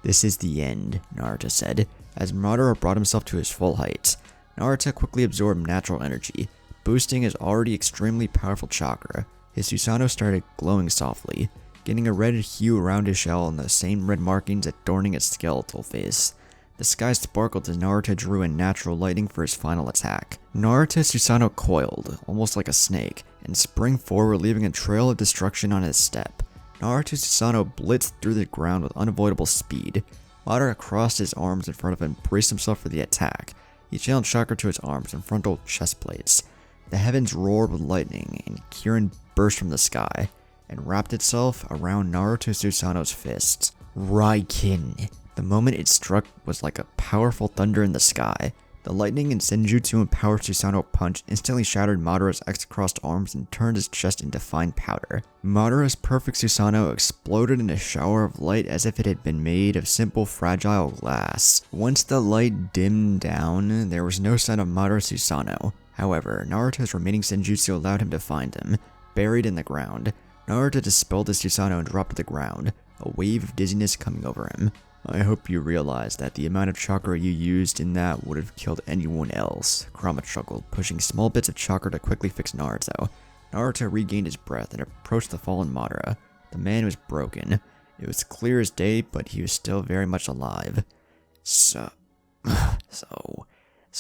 This is the end, Naruto said, as Madara brought himself to his full height. Naruto quickly absorbed natural energy, boosting his already extremely powerful chakra. His Susano started glowing softly, getting a red hue around his shell and the same red markings adorning its skeletal face. The sky sparkled as Naruto drew in natural lighting for his final attack. Naruto's Susano coiled, almost like a snake, and sprang forward, leaving a trail of destruction on his step. Naruto's Susano blitzed through the ground with unavoidable speed. Madara crossed his arms in front of him and braced himself for the attack. He channeled chakra to his arms and frontal chest plates. The heavens roared with lightning, and Kirin burst from the sky and wrapped itself around Naruto Susano's fists. Raikin. The moment it struck was like a powerful thunder in the sky. The lightning and senjutsu-empowered Susano punch instantly shattered Madara's X-crossed arms and turned his chest into fine powder. Madara's perfect Susano exploded in a shower of light as if it had been made of simple, fragile glass. Once the light dimmed down, there was no sign of Madara Susano. However, Naruto's remaining senjutsu allowed him to find him, buried in the ground. Naruto dispelled his Susano and dropped to the ground, a wave of dizziness coming over him. I hope you realize that the amount of chakra you used in that would have killed anyone else, Kurama chuckled, pushing small bits of chakra to quickly fix Naruto. Naruto regained his breath and approached the fallen Madara. The man was broken. It was clear as day, but he was still very much alive. So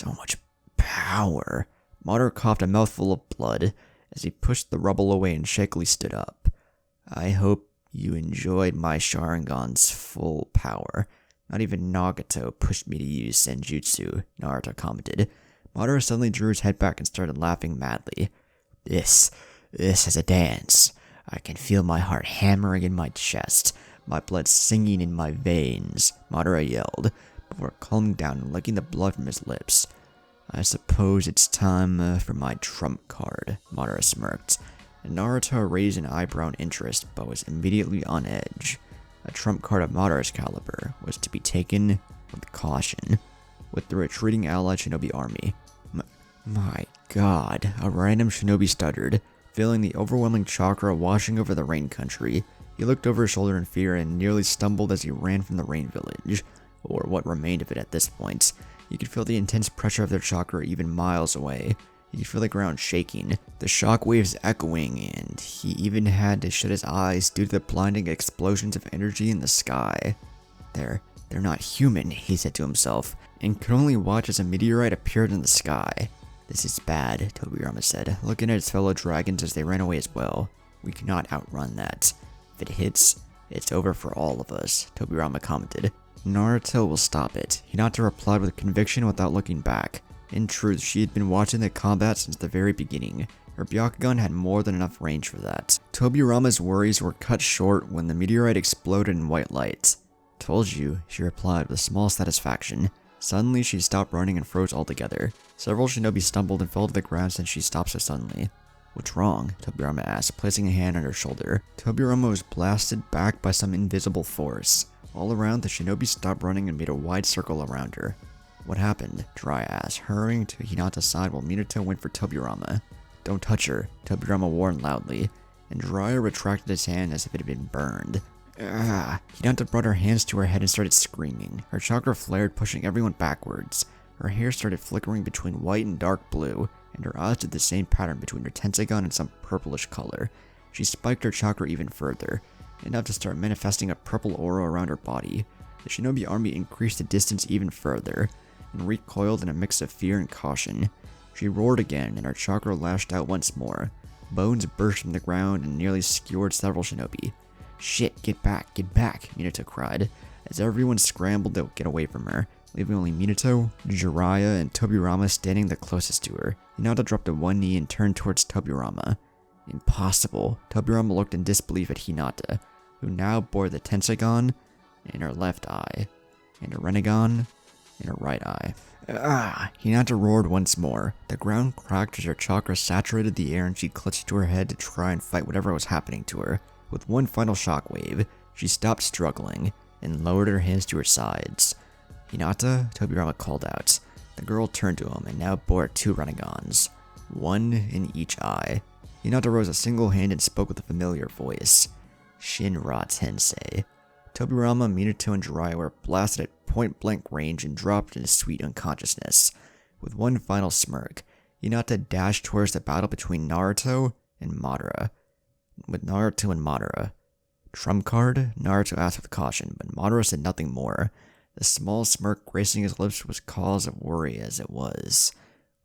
much power. Madara coughed a mouthful of blood as he pushed the rubble away and shakily stood up. I hope you enjoyed my Sharingan's full power. Not even Nagato pushed me to use Senjutsu, Naruto commented. Madara suddenly drew his head back and started laughing madly. This is a dance. I can feel my heart hammering in my chest, my blood singing in my veins, Madara yelled, before calming down and licking the blood from his lips. I suppose it's time for my trump card, Madara smirked. Naruto raised an eyebrow in interest, but was immediately on edge. A trump card of Madara's caliber was to be taken with caution, with the retreating allied shinobi army. My god, a random shinobi stuttered, feeling the overwhelming chakra washing over the rain country. He looked over his shoulder in fear and nearly stumbled as he ran from the rain village, or what remained of it at this point. He could feel the intense pressure of their chakra even miles away. He could feel the ground shaking, the shockwaves echoing, and he even had to shut his eyes due to the blinding explosions of energy in the sky. There They're not human, he said to himself, and could only watch as a meteorite appeared in the sky. This is bad, Tobirama said, looking at his fellow dragons as they ran away as well. We cannot outrun that. If it hits, it's over for all of us, Tobirama commented. Naruto will stop it, Hinata replied with conviction without looking back. In truth, she had been watching the combat since the very beginning. Her Byakugan had more than enough range for that. Tobirama's worries were cut short when the meteorite exploded in white light. Told you, she replied with small satisfaction. Suddenly, she stopped running and froze altogether. Several shinobi stumbled and fell to the ground since she stopped so suddenly. What's wrong? Tobirama asked, placing a hand on her shoulder. Tobirama was blasted back by some invisible force. All around, the shinobi stopped running and made a wide circle around her. What happened? Jiraiya asked, hurrying to Hinata's side while Minato went for Tobirama. Don't touch her, Tobirama warned loudly, and Jiraiya retracted his hand as if it had been burned. Hinata brought her hands to her head and started screaming. Her chakra flared, pushing everyone backwards. Her hair started flickering between white and dark blue, and her eyes did the same pattern between her Tenseigan and some purplish color. She spiked her chakra even further, enough to start manifesting a purple aura around her body. The shinobi army increased the distance even further, and recoiled in a mix of fear and caution. She roared again, and her chakra lashed out once more. Bones burst from the ground and nearly skewered several shinobi. Shit, get back, Minato cried, as everyone scrambled to get away from her, leaving only Minato, Jiraiya, and Tobirama standing the closest to her. Hinata dropped to one knee and turned towards Tobirama. Impossible. Tobirama looked in disbelief at Hinata, who now bore the Tenseigan in her left eye, and a Rinnegan in her right eye. Hinata roared once more. The ground cracked as her chakra saturated the air and she clutched to her head to try and fight whatever was happening to her. With one final shockwave, she stopped struggling and lowered her hands to her sides. Hinata, Tobirama called out. The girl turned to him and now bore 2 Rinnegans, one in each eye. Hinata rose a single hand and spoke with a familiar voice. Shinra Tensei. Tobirama, Minato, and Jiraiya were blasted at point-blank range and dropped into sweet unconsciousness. With one final smirk, Hinata dashed towards the battle between Naruto and Madara. Trump card? Naruto asked with caution, but Madara said nothing more. The small smirk gracing his lips was cause of worry as it was.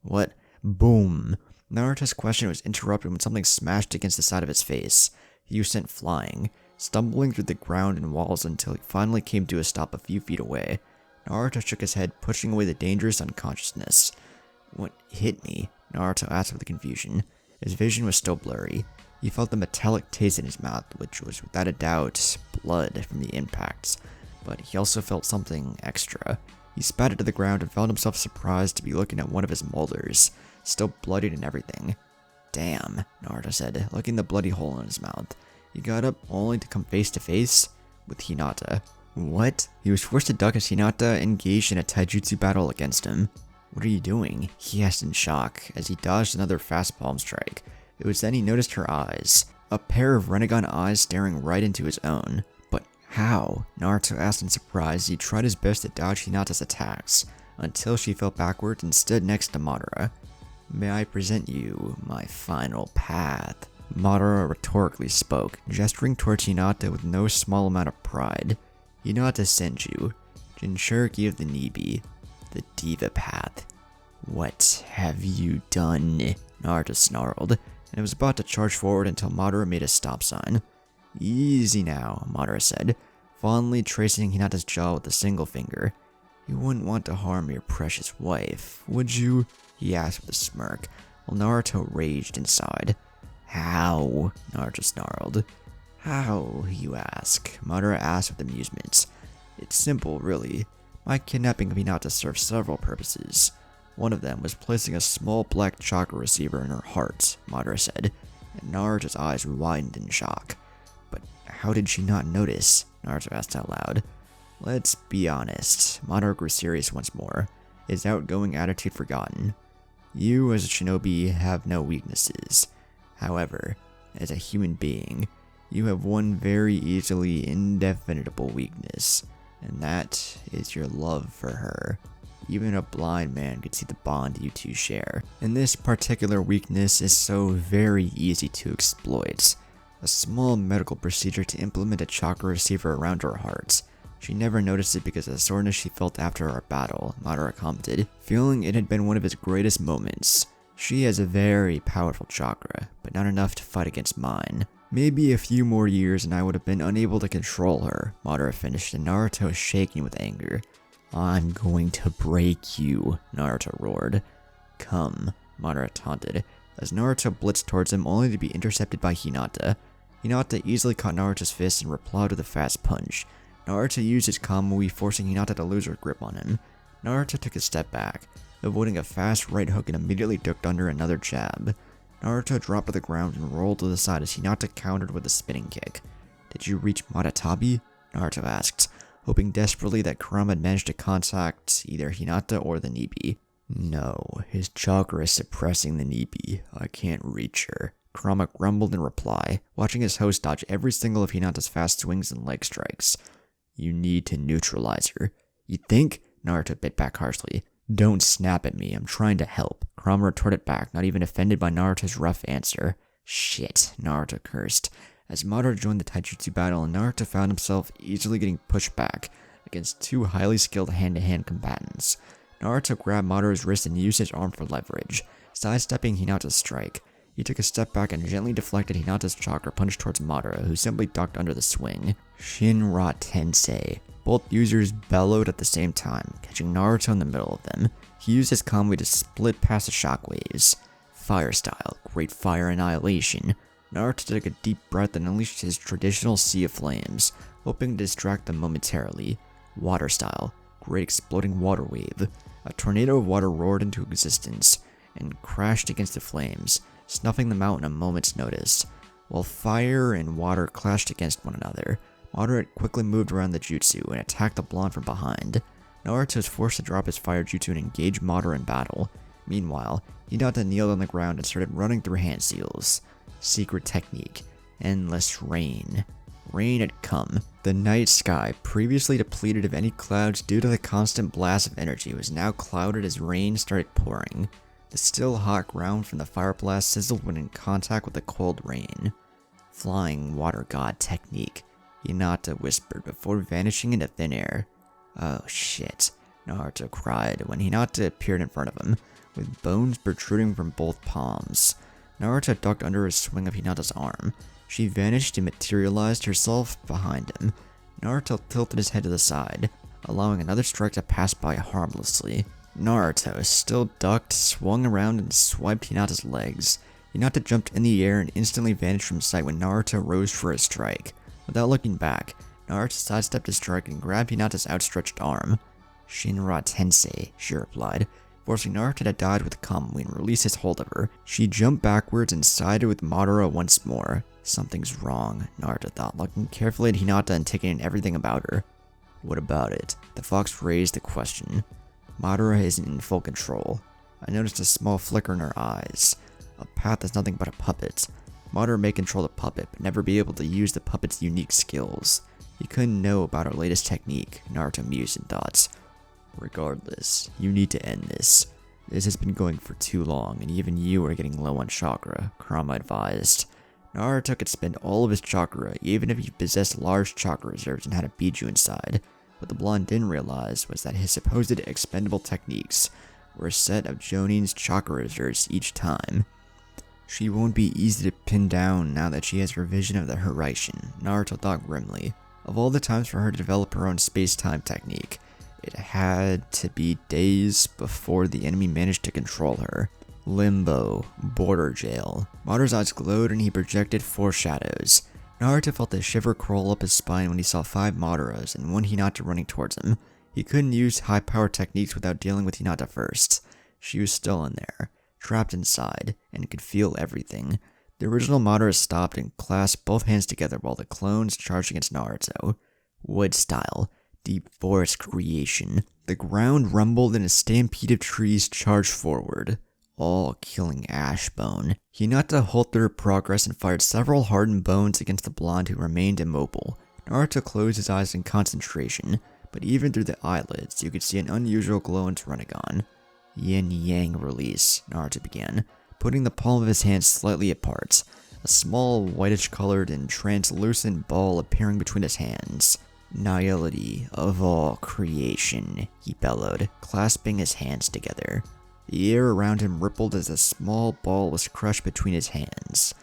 What? Boom! Naruto's question was interrupted when something smashed against the side of his face. He was sent flying, stumbling through the ground and walls until he finally came to a stop a few feet away. Naruto shook his head, pushing away the dangerous unconsciousness. What hit me? Naruto asked with confusion. His vision was still blurry. He felt the metallic taste in his mouth, which was without a doubt blood from the impacts, but he also felt something extra. He spat it to the ground and found himself surprised to be looking at one of his molars, still bloodied and everything. Damn, Naruto said, licking the bloody hole in his mouth. He got up only to come face to face with Hinata. What? He was forced to duck as Hinata engaged in a taijutsu battle against him. What are you doing? He asked in shock as he dodged another fast palm strike. It was then he noticed her eyes, a pair of Rinnegan eyes staring right into his own. But how? Naruto asked in surprise. He tried his best to dodge Hinata's attacks, until she fell backwards and stood next to Madara. May I present you my final path? Madara rhetorically spoke, gesturing towards Hinata with no small amount of pride. Hinata Senju, Jinchuriki of the Nibi, the Diva Path. What have you done? Naruto snarled, and was about to charge forward until Madara made a stop sign. Easy now, Madara said, fondly tracing Hinata's jaw with a single finger. You wouldn't want to harm your precious wife, would you? He asked with a smirk, while Naruto raged inside. How? Naruto snarled. How, you ask? Madara asked with amusement. It's simple, really. My kidnapping of Hinata served several purposes. One of them was placing a small black chakra receiver in her heart, Madara said, and Naruto's eyes widened in shock. But how did she not notice? Naruto asked out loud. Let's be honest, Madara grew serious once more, his outgoing attitude forgotten. You, as a shinobi, have no weaknesses. However, as a human being, you have one very easily indefinable weakness, and that is your love for her. Even a blind man could see the bond you two share, and this particular weakness is so very easy to exploit. A small medical procedure to implement a chakra receiver around her heart. She never noticed it because of the soreness she felt after our battle, Madara commented, feeling it had been one of his greatest moments. She has a very powerful chakra, but not enough to fight against mine. Maybe a few more years and I would have been unable to control her, Madara finished, and Naruto was shaking with anger. I'm going to break you, Naruto roared. Come, Madara taunted, as Naruto blitzed towards him only to be intercepted by Hinata. Hinata easily caught Naruto's fist and replied with a fast punch. Naruto used his Kamui, forcing Hinata to lose her grip on him. Naruto took a step back, avoiding a fast right hook and immediately ducked under another jab. Naruto dropped to the ground and rolled to the side as Hinata countered with a spinning kick. Did you reach Matatabi? Naruto asked, hoping desperately that Kurama had managed to contact either Hinata or the Nibi. No, his chakra is suppressing the Nibi. I can't reach her, Kurama grumbled in reply, watching his host dodge every single of Hinata's fast swings and leg strikes. You need to neutralize her. You think? Naruto bit back harshly. Don't snap at me, I'm trying to help, Kurama retorted back, not even offended by Naruto's rough answer. Shit, Naruto cursed, as Madara joined the taijutsu battle and Naruto found himself easily getting pushed back against two highly skilled hand-to-hand combatants. Naruto grabbed Madara's wrist and used his arm for leverage, sidestepping Hinata's strike. He took a step back and gently deflected Hinata's chakra punch towards Madara, who simply ducked under the swing. Shinra Tensei. Both users bellowed at the same time, catching Naruto in the middle of them. He used his Kamui to split past the shockwaves. Fire style, great fire annihilation. Naruto took a deep breath and unleashed his traditional sea of flames, hoping to distract them momentarily. Water style, great exploding water wave. A tornado of water roared into existence and crashed against the flames, snuffing them out in a moment's notice. While fire and water clashed against one another, Madara quickly moved around the jutsu and attacked the blonde from behind. Naruto was forced to drop his fire jutsu and engage Madara in battle. Meanwhile, Hinata kneeled on the ground and started running through hand seals. Secret technique. Endless rain. Rain had come. The night sky, previously depleted of any clouds due to the constant blast of energy, was now clouded as rain started pouring. The still hot ground from the fire blast sizzled when in contact with the cold rain. Flying water god technique, Hinata whispered before vanishing into thin air. Oh shit, Naruto cried when Hinata appeared in front of him, with bones protruding from both palms. Naruto ducked under a swing of Hinata's arm. She vanished and materialized herself behind him. Naruto tilted his head to the side, allowing another strike to pass by harmlessly. Naruto, still ducked, swung around and swiped Hinata's legs. Hinata jumped in the air and instantly vanished from sight when Naruto rose for a strike. Without looking back, Naruto sidestepped his strike and grabbed Hinata's outstretched arm. Shinra Tensei, she replied, forcing Naruto to dodge with Kamui and release his hold of her. She jumped backwards and sided with Madara once more. Something's wrong, Naruto thought, looking carefully at Hinata and taking in everything about her. What about it? The fox raised the question. Madara isn't in full control. I noticed a small flicker in her eyes. A path is nothing but a puppet. Madara may control the puppet, but never be able to use the puppet's unique skills. He couldn't know about her latest technique, Naruto mused in thoughts. Regardless, you need to end this. This has been going for too long, and even you are getting low on chakra, Kurama advised. Naruto could spend all of his chakra, even if he possessed large chakra reserves and had a Biju inside. What the blonde didn't realize was that his supposed expendable techniques were a set of Jonin's chakra reserves each time. She won't be easy to pin down now that she has her vision of the Hiraishin, Naruto thought grimly. Of all the times for her to develop her own space-time technique, it had to be days before the enemy managed to control her. Limbo, border jail. Madara's eyes glowed and he projected 4 shadows. Naruto felt a shiver crawl up his spine when he saw 5 Madaras and 1 Hinata running towards him. He couldn't use high-power techniques without dealing with Hinata first. She was still in there, trapped inside, and could feel everything. The original Madara stopped and clasped both hands together while the clones charged against Naruto. Wood style, deep forest creation. The ground rumbled and a stampede of trees charged forward, all killing Ashbone. Hinata halted her progress and fired several hardened bones against the blonde who remained immobile. Naruto closed his eyes in concentration, but even through the eyelids you could see an unusual glow in his Rinnegan. Yin-yang release, Naruto began, putting the palm of his hand slightly apart, a small whitish colored and translucent ball appearing between his hands. "Nihility of all creation," he bellowed, clasping his hands together. The air around him rippled as a small ball was crushed between his hands.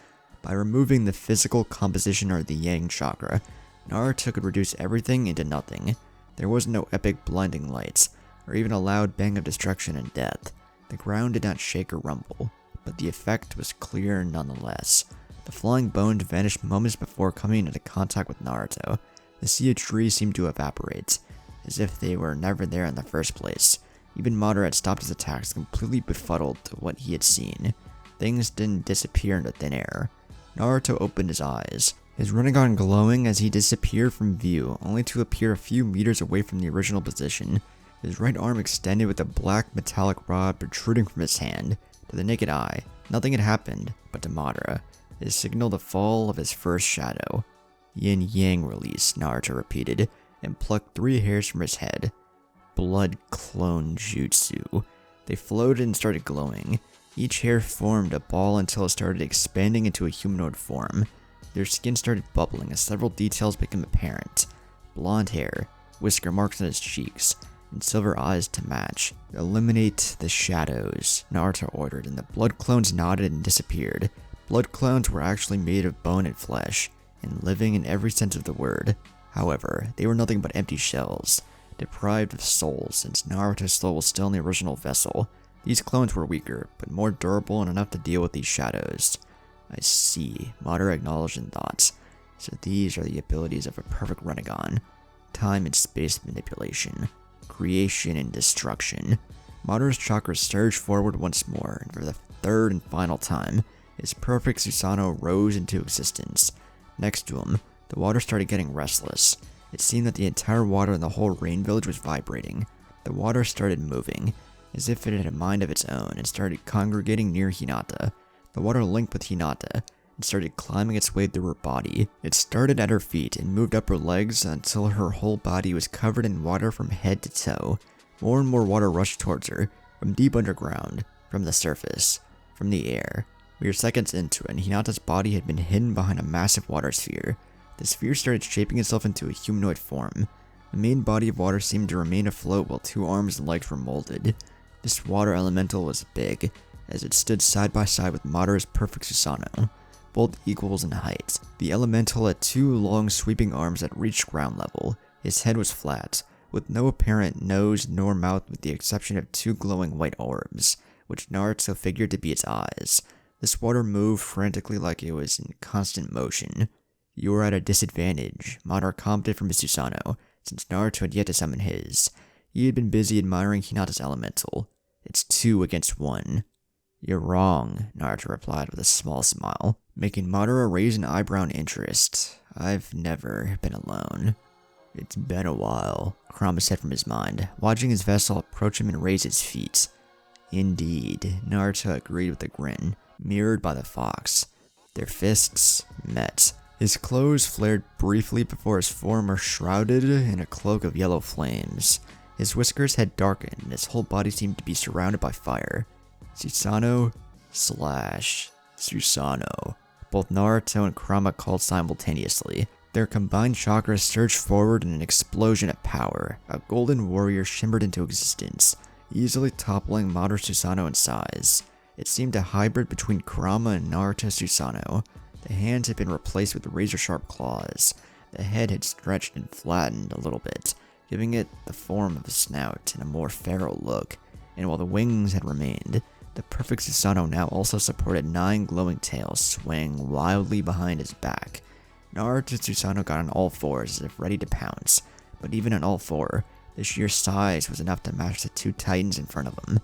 By removing the physical composition of the Yang chakra, Naruto could reduce everything into nothing. There was no epic blinding lights, or even a loud bang of destruction and death. The ground did not shake or rumble, but the effect was clear nonetheless. The flying bones vanished moments before coming into contact with Naruto. The sea of trees seemed to evaporate, as if they were never there in the first place. Even Madara had stopped his attacks, completely befuddled to what he had seen. Things didn't disappear into thin air. Naruto opened his eyes, his Rinnegan glowing as he disappeared from view, only to appear a few meters away from the original position. His right arm extended with a black metallic rod protruding from his hand. To the naked eye, nothing had happened, but to Madara, it signaled the fall of his first shadow. "Yin-Yang release," Naruto repeated, and plucked 3 hairs from his head. Blood clone jutsu. They floated and started glowing. Each hair formed a ball until it started expanding into a humanoid form. Their skin started bubbling as several details became apparent. Blonde hair, whisker marks on his cheeks, and silver eyes to match. "Eliminate the shadows," Naruto ordered, and the blood clones nodded and disappeared. Blood clones were actually made of bone and flesh, and living in every sense of the word. However, they were nothing but empty shells, deprived of souls since Naruto's soul was still in the original vessel. These clones were weaker, but more durable and enough to deal with these shadows. "I see," Madara acknowledged in thoughts. "So these are the abilities of a perfect Rinnegan. Time and space manipulation, creation and destruction." Madara's chakra surged forward once more, and for the third and final time, his perfect Susano rose into existence. Next to him, the water started getting restless. It seemed that the entire water in the whole rain village was vibrating. The water started moving, as if it had a mind of its own, and started congregating near Hinata. The water linked with Hinata, and started climbing its way through her body. It started at her feet and moved up her legs until her whole body was covered in water from head to toe. More and more water rushed towards her, from deep underground, from the surface, from the air. We were seconds into it, and Hinata's body had been hidden behind a massive water sphere. The sphere started shaping itself into a humanoid form. The main body of water seemed to remain afloat while 2 arms and legs were molded. This water elemental was big, as it stood side by side with Madara's perfect Susano, both equals in height. The elemental had 2 long sweeping arms that reached ground level. His head was flat, with no apparent nose nor mouth with the exception of 2 glowing white orbs, which Naruto figured to be its eyes. This water moved frantically like it was in constant motion. "You are at a disadvantage," Madara commented from his Susano, since Naruto had yet to summon his. He had been busy admiring Hinata's elemental. "It's 2 against 1. "You're wrong," Naruto replied with a small smile, making Madara raise an eyebrow in interest. "I've never been alone." "It's been a while," Kurama said from his mind, watching his vessel approach him and raise its feet. "Indeed," Naruto agreed with a grin, mirrored by the fox. Their fists met. His clothes flared briefly before his form was shrouded in a cloak of yellow flames. His whiskers had darkened, and his whole body seemed to be surrounded by fire. "Susano / Susano," both Naruto and Kurama called simultaneously. Their combined chakras surged forward in an explosion of power. A golden warrior shimmered into existence, easily toppling Madara Susano in size. It seemed a hybrid between Kurama and Naruto Susano. The hands had been replaced with razor-sharp claws. The head had stretched and flattened a little bit, giving it the form of a snout and a more feral look. And while the wings had remained, the perfect Susano now also supported 9 glowing tails swaying wildly behind his back. Naruto Susano got on all fours as if ready to pounce, but even on all 4, the sheer size was enough to match the 2 titans in front of him.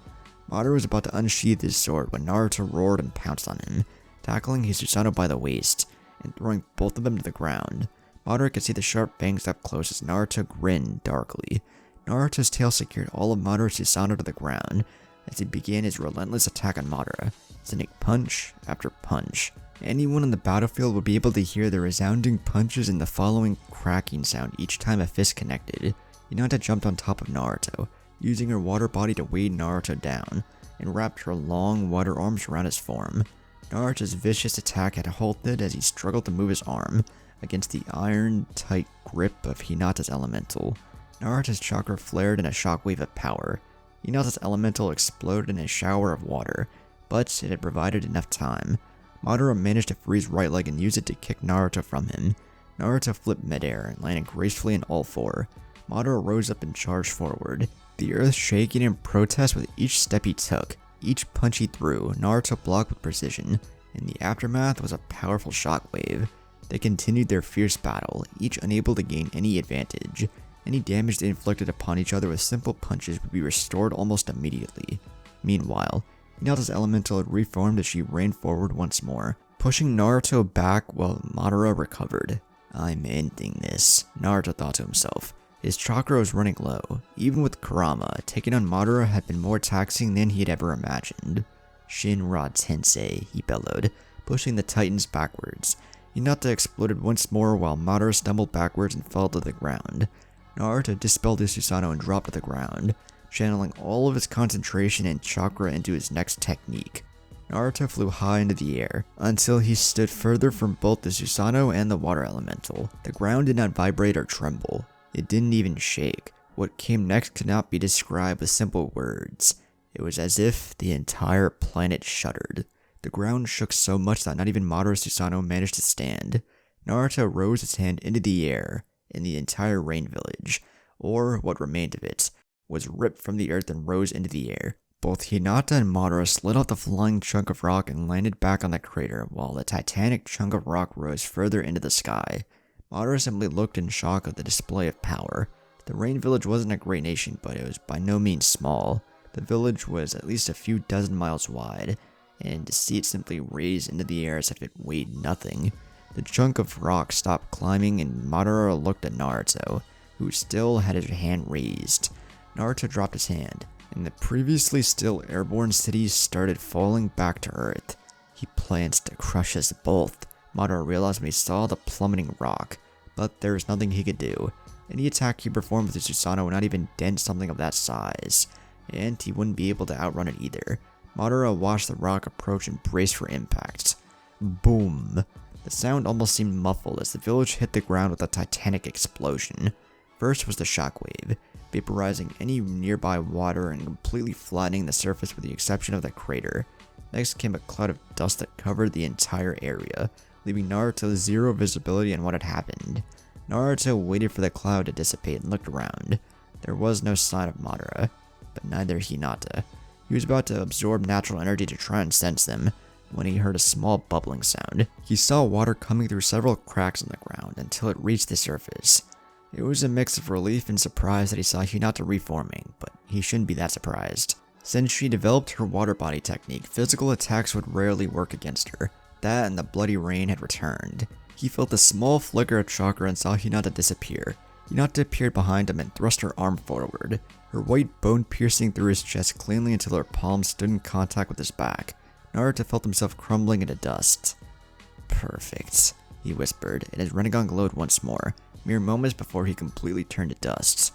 Madara was about to unsheath his sword when Naruto roared and pounced on him, tackling his Susano by the waist and throwing both of them to the ground. Madara could see the sharp fangs up close as Naruto grinned darkly. Naruto's tail secured all of Madara's Susano to the ground as he began his relentless attack on Madara, sending punch after punch. Anyone on the battlefield would be able to hear the resounding punches and the following cracking sound each time a fist connected. Hinata jumped on top of Naruto, using her water body to weigh Naruto down, and wrapped her long water arms around his form. Naruto's vicious attack had halted as he struggled to move his arm. against the iron-tight grip of Hinata's elemental. Naruto's chakra flared in a shockwave of power. Hinata's elemental exploded in a shower of water, but it had provided enough time. Madara managed to freeze right leg and use it to kick Naruto from him. Naruto flipped midair and landed gracefully on all four. Madara rose up and charged forward, the earth shaking in protest with each step he took. Each punch he threw, Naruto blocked with precision. In the aftermath was a powerful shockwave. They continued their fierce battle, each unable to gain any advantage. Any damage they inflicted upon each other with simple punches would be restored almost immediately. Meanwhile, Hinata's elemental had reformed as she ran forward once more, pushing Naruto back while Madara recovered. "I'm ending this," Naruto thought to himself. His chakra was running low. Even with Kurama, taking on Madara had been more taxing than he had ever imagined. "Shinra Tensei," he bellowed, pushing the titans backwards. Hinata exploded once more while Madara stumbled backwards and fell to the ground. Naruto dispelled his Susano and dropped to the ground, channeling all of his concentration and chakra into his next technique. Naruto flew high into the air, until he stood further from both the Susano and the water elemental. The ground did not vibrate or tremble. It didn't even shake. What came next could not be described with simple words. It was as if the entire planet shuddered. The ground shook so much that not even Madara's Susano managed to stand. Naruto rose his hand into the air, and the entire rain village, or what remained of it, was ripped from the earth and rose into the air. Both Hinata and Madara slid off the flying chunk of rock and landed back on the crater, while the titanic chunk of rock rose further into the sky. Madara simply looked in shock at the display of power. The rain village wasn't a great nation, but it was by no means small. The village was at least a few dozen miles wide, and to see it simply raise into the air as if it weighed nothing. The chunk of rock stopped climbing and Madara looked at Naruto, who still had his hand raised. Naruto dropped his hand, and the previously still airborne cities started falling back to earth. "He plans to crush us both," Madara realized when he saw the plummeting rock, but there was nothing he could do. Any attack he performed with his Susano would not even dent something of that size, and he wouldn't be able to outrun it either. Madara watched the rock approach and braced for impact. Boom! The sound almost seemed muffled as the village hit the ground with a titanic explosion. First was the shockwave, vaporizing any nearby water and completely flattening the surface with the exception of the crater. Next came a cloud of dust that covered the entire area, leaving Naruto zero visibility on what had happened. Naruto waited for the cloud to dissipate and looked around. There was no sign of Madara, but neither Hinata. He was about to absorb natural energy to try and sense them, when he heard a small bubbling sound. He saw water coming through several cracks in the ground until it reached the surface. It was a mix of relief and surprise that he saw Hinata reforming, but he shouldn't be that surprised. Since she developed her water body technique, physical attacks would rarely work against her. That and the bloody rain had returned. He felt a small flicker of chakra and saw Hinata disappear. Hinata appeared behind him and thrust her arm forward, her white bone piercing through his chest cleanly until her palm stood in contact with his back. Naruto felt himself crumbling into dust. "Perfect," he whispered, and his Rinnegan glowed once more, mere moments before he completely turned to dust.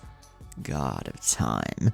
God of time.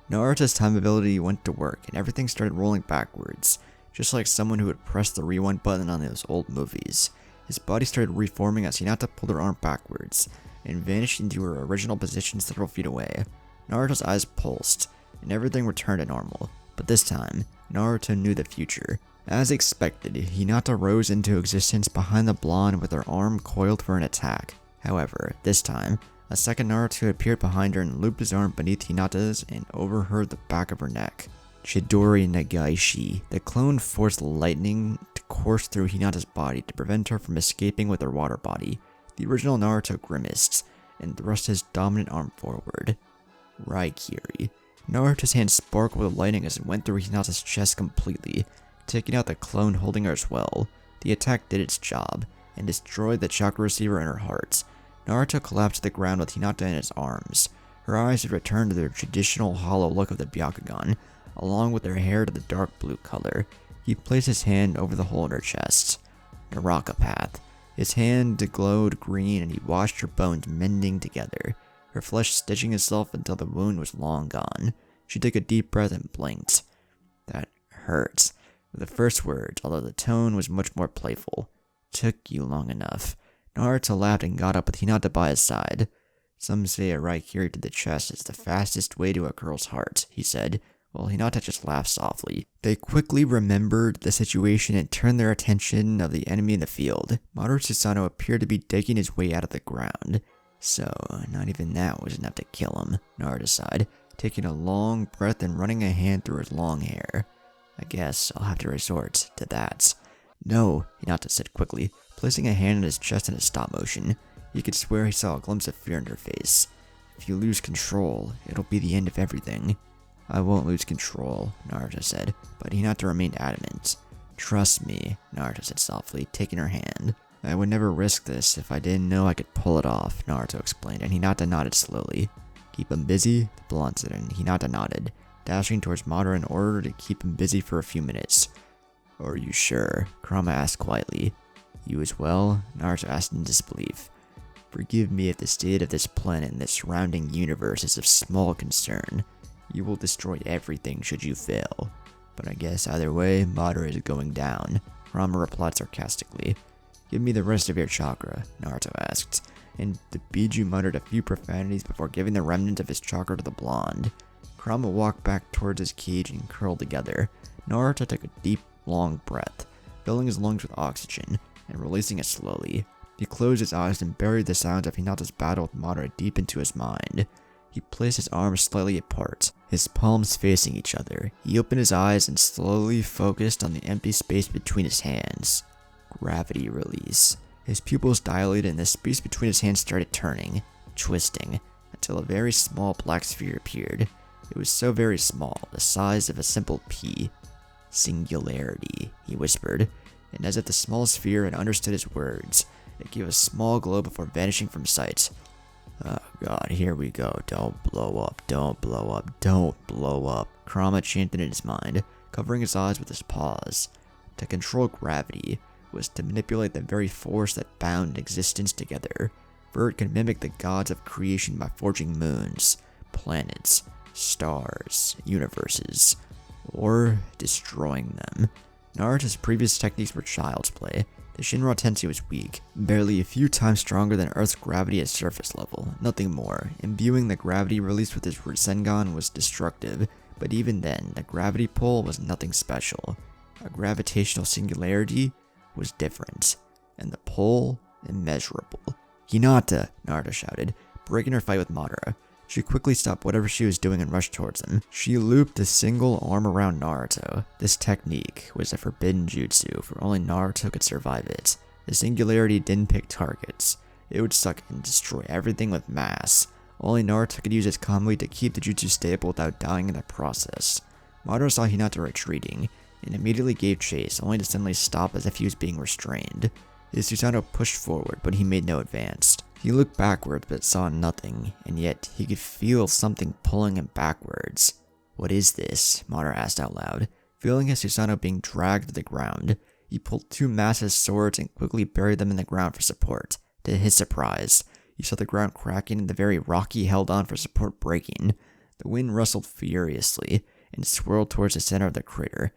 Naruto's time ability went to work, and everything started rolling backwards, just like someone who had pressed the rewind button on those old movies. His body started reforming as Hinata pulled her arm backwards, and vanished into her original position several feet away. Naruto's eyes pulsed, and everything returned to normal. But this time, Naruto knew the future. As expected, Hinata rose into existence behind the blonde with her arm coiled for an attack. However, this time, a second Naruto appeared behind her and looped his arm beneath Hinata's and overheard the back of her neck. Chidori Nagaishi. The clone forced lightning to course through Hinata's body to prevent her from escaping with her water body. The original Naruto grimaced and thrust his dominant arm forward. Raikiri. Naruto's hand sparkled with lightning as it went through Hinata's chest completely, taking out the clone holding her as well. The attack did its job, and destroyed the chakra receiver in her heart. Naruto collapsed to the ground with Hinata in his arms. Her eyes had returned to their traditional hollow look of the Byakugan, along with her hair to the dark blue color. He placed his hand over the hole in her chest. Naraka path. His hand glowed green and he watched her bones mending together, her flesh stitching itself until the wound was long gone. She took a deep breath and blinked. That hurts. The first words, although the tone was much more playful. Took you long enough. Naruto laughed and got up with Hinata by his side. Some say a raikiri to the chest is the fastest way to a girl's heart, he said, while Hinata just laughed softly. They quickly remembered the situation and turned their attention of the enemy in the field. Madara Susano appeared to be digging his way out of the ground. So, not even that was enough to kill him, Naruto sighed, taking a long breath and running a hand through his long hair. I guess I'll have to resort to that. No, Hinata said quickly, placing a hand on his chest in a stop motion. He could swear he saw a glimpse of fear in her face. If you lose control, it'll be the end of everything. I won't lose control, Naruto said, but Hinata remained adamant. Trust me, Naruto said softly, taking her hand. I would never risk this if I didn't know I could pull it off, Naruto explained, and Hinata nodded slowly. Keep him busy? The blonde said, and Hinata nodded, dashing towards Madara in order to keep him busy for a few minutes. Are you sure? Kurama asked quietly. You as well? Naruto asked in disbelief. Forgive me if the state of this planet and the surrounding universe is of small concern. You will destroy everything should you fail. But I guess either way, Madara is going down, Kurama replied sarcastically. Give me the rest of your chakra, Naruto asked, and the Biju muttered a few profanities before giving the remnant of his chakra to the blonde. Kurama walked back towards his cage and curled together. Naruto took a deep, long breath, filling his lungs with oxygen, and releasing it slowly. He closed his eyes and buried the sounds of Hinata's battle with Madara deep into his mind. He placed his arms slightly apart, his palms facing each other. He opened his eyes and slowly focused on the empty space between his hands. Gravity release. His pupils dilated and the space between his hands started turning, twisting, until a very small black sphere appeared. It was so very small, the size of a simple pea. Singularity, he whispered, and as if the small sphere had understood his words, it gave a small glow before vanishing from sight. Oh god, here we go. Don't blow up, don't blow up, don't blow up. Kurama chanted in his mind, covering his eyes with his paws. To control gravity was to manipulate the very force that bound existence together, for it could mimic the gods of creation by forging moons, planets, stars, universes, or destroying them. Naruto's previous techniques were child's play. The Shinra Tensei was weak, barely a few times stronger than Earth's gravity at surface level, nothing more. Imbuing the gravity released with his Rasengan was destructive, but even then, the gravity pull was nothing special. A gravitational singularity was different, and the pull immeasurable. Hinata, Naruto shouted, breaking her fight with Madara. She quickly stopped whatever she was doing and rushed towards him. She looped a single arm around Naruto. This technique was a forbidden jutsu, for only Naruto could survive it. The singularity didn't pick targets. It would suck and destroy everything with mass. Only Naruto could use its combo to keep the jutsu stable without dying in the process. Madara saw Hinata retreating, and immediately gave chase, only to suddenly stop as if he was being restrained. His Susano pushed forward, but he made no advance. He looked backwards but saw nothing, and yet he could feel something pulling him backwards. What is this? Madara asked out loud. Feeling his Susano being dragged to the ground, he pulled two massive swords and quickly buried them in the ground for support. To his surprise, he saw the ground cracking and the very rock he held on for support breaking. The wind rustled furiously and swirled towards the center of the crater.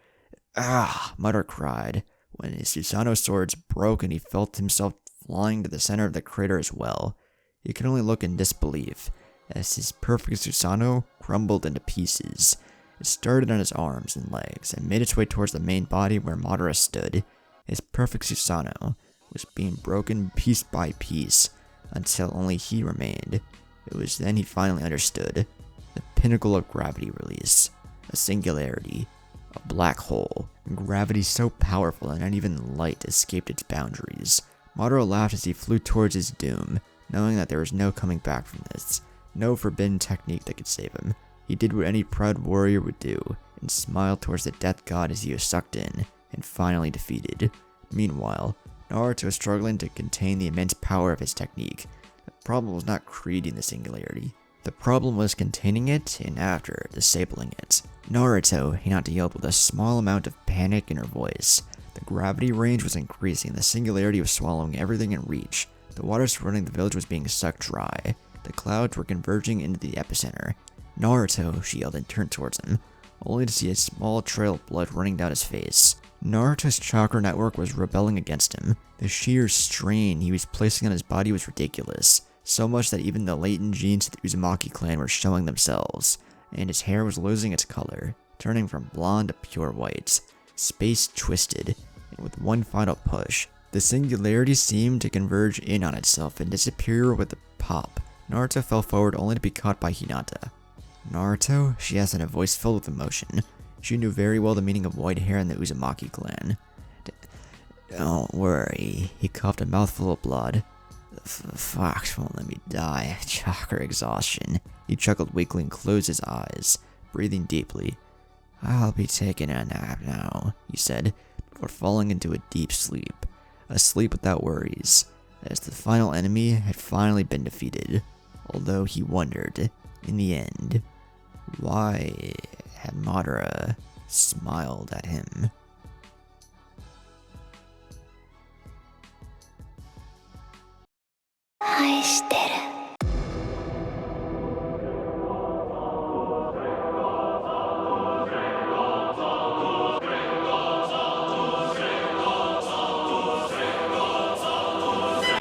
Ah! Madara cried, when his Susano swords broke and he felt himself flying to the center of the crater as well. He could only look in disbelief, as his perfect Susano crumbled into pieces. It started on his arms and legs, and made its way towards the main body where Madara stood. His perfect Susano was being broken piece by piece, until only he remained. It was then he finally understood. The pinnacle of gravity release. A singularity. A black hole. Gravity so powerful that not even light escaped its boundaries. Madara laughed as he flew towards his doom, knowing that there was no coming back from this. No forbidden technique that could save him. He did what any proud warrior would do, and smiled towards the death god as he was sucked in, and finally defeated. Meanwhile, Naruto was struggling to contain the immense power of his technique. The problem was not creating the singularity. The problem was containing it, and after, disabling it. Naruto, Hinata yelled with a small amount of panic in her voice. The gravity range was increasing, the singularity was swallowing everything in reach. The water surrounding the village was being sucked dry. The clouds were converging into the epicenter. Naruto, she yelled and turned towards him, only to see a small trail of blood running down his face. Naruto's chakra network was rebelling against him. The sheer strain he was placing on his body was ridiculous, so much that even the latent genes of the Uzumaki clan were showing themselves, and his hair was losing its color, turning from blonde to pure white. Space twisted, and with one final push, the singularity seemed to converge in on itself and disappear with a pop. Naruto fell forward only to be caught by Hinata. "Naruto?" she asked in a voice filled with emotion. She knew very well the meaning of white hair in the Uzumaki clan. "Don't worry," he coughed, a mouthful of blood. "The fox won't let me die. Chakra exhaustion." He chuckled weakly and closed his eyes, breathing deeply. "I'll be taking a nap now," he said, before falling into a deep sleep. A sleep without worries, as the final enemy had finally been defeated. Although he wondered, in the end, why had Madara smiled at him. 愛してる。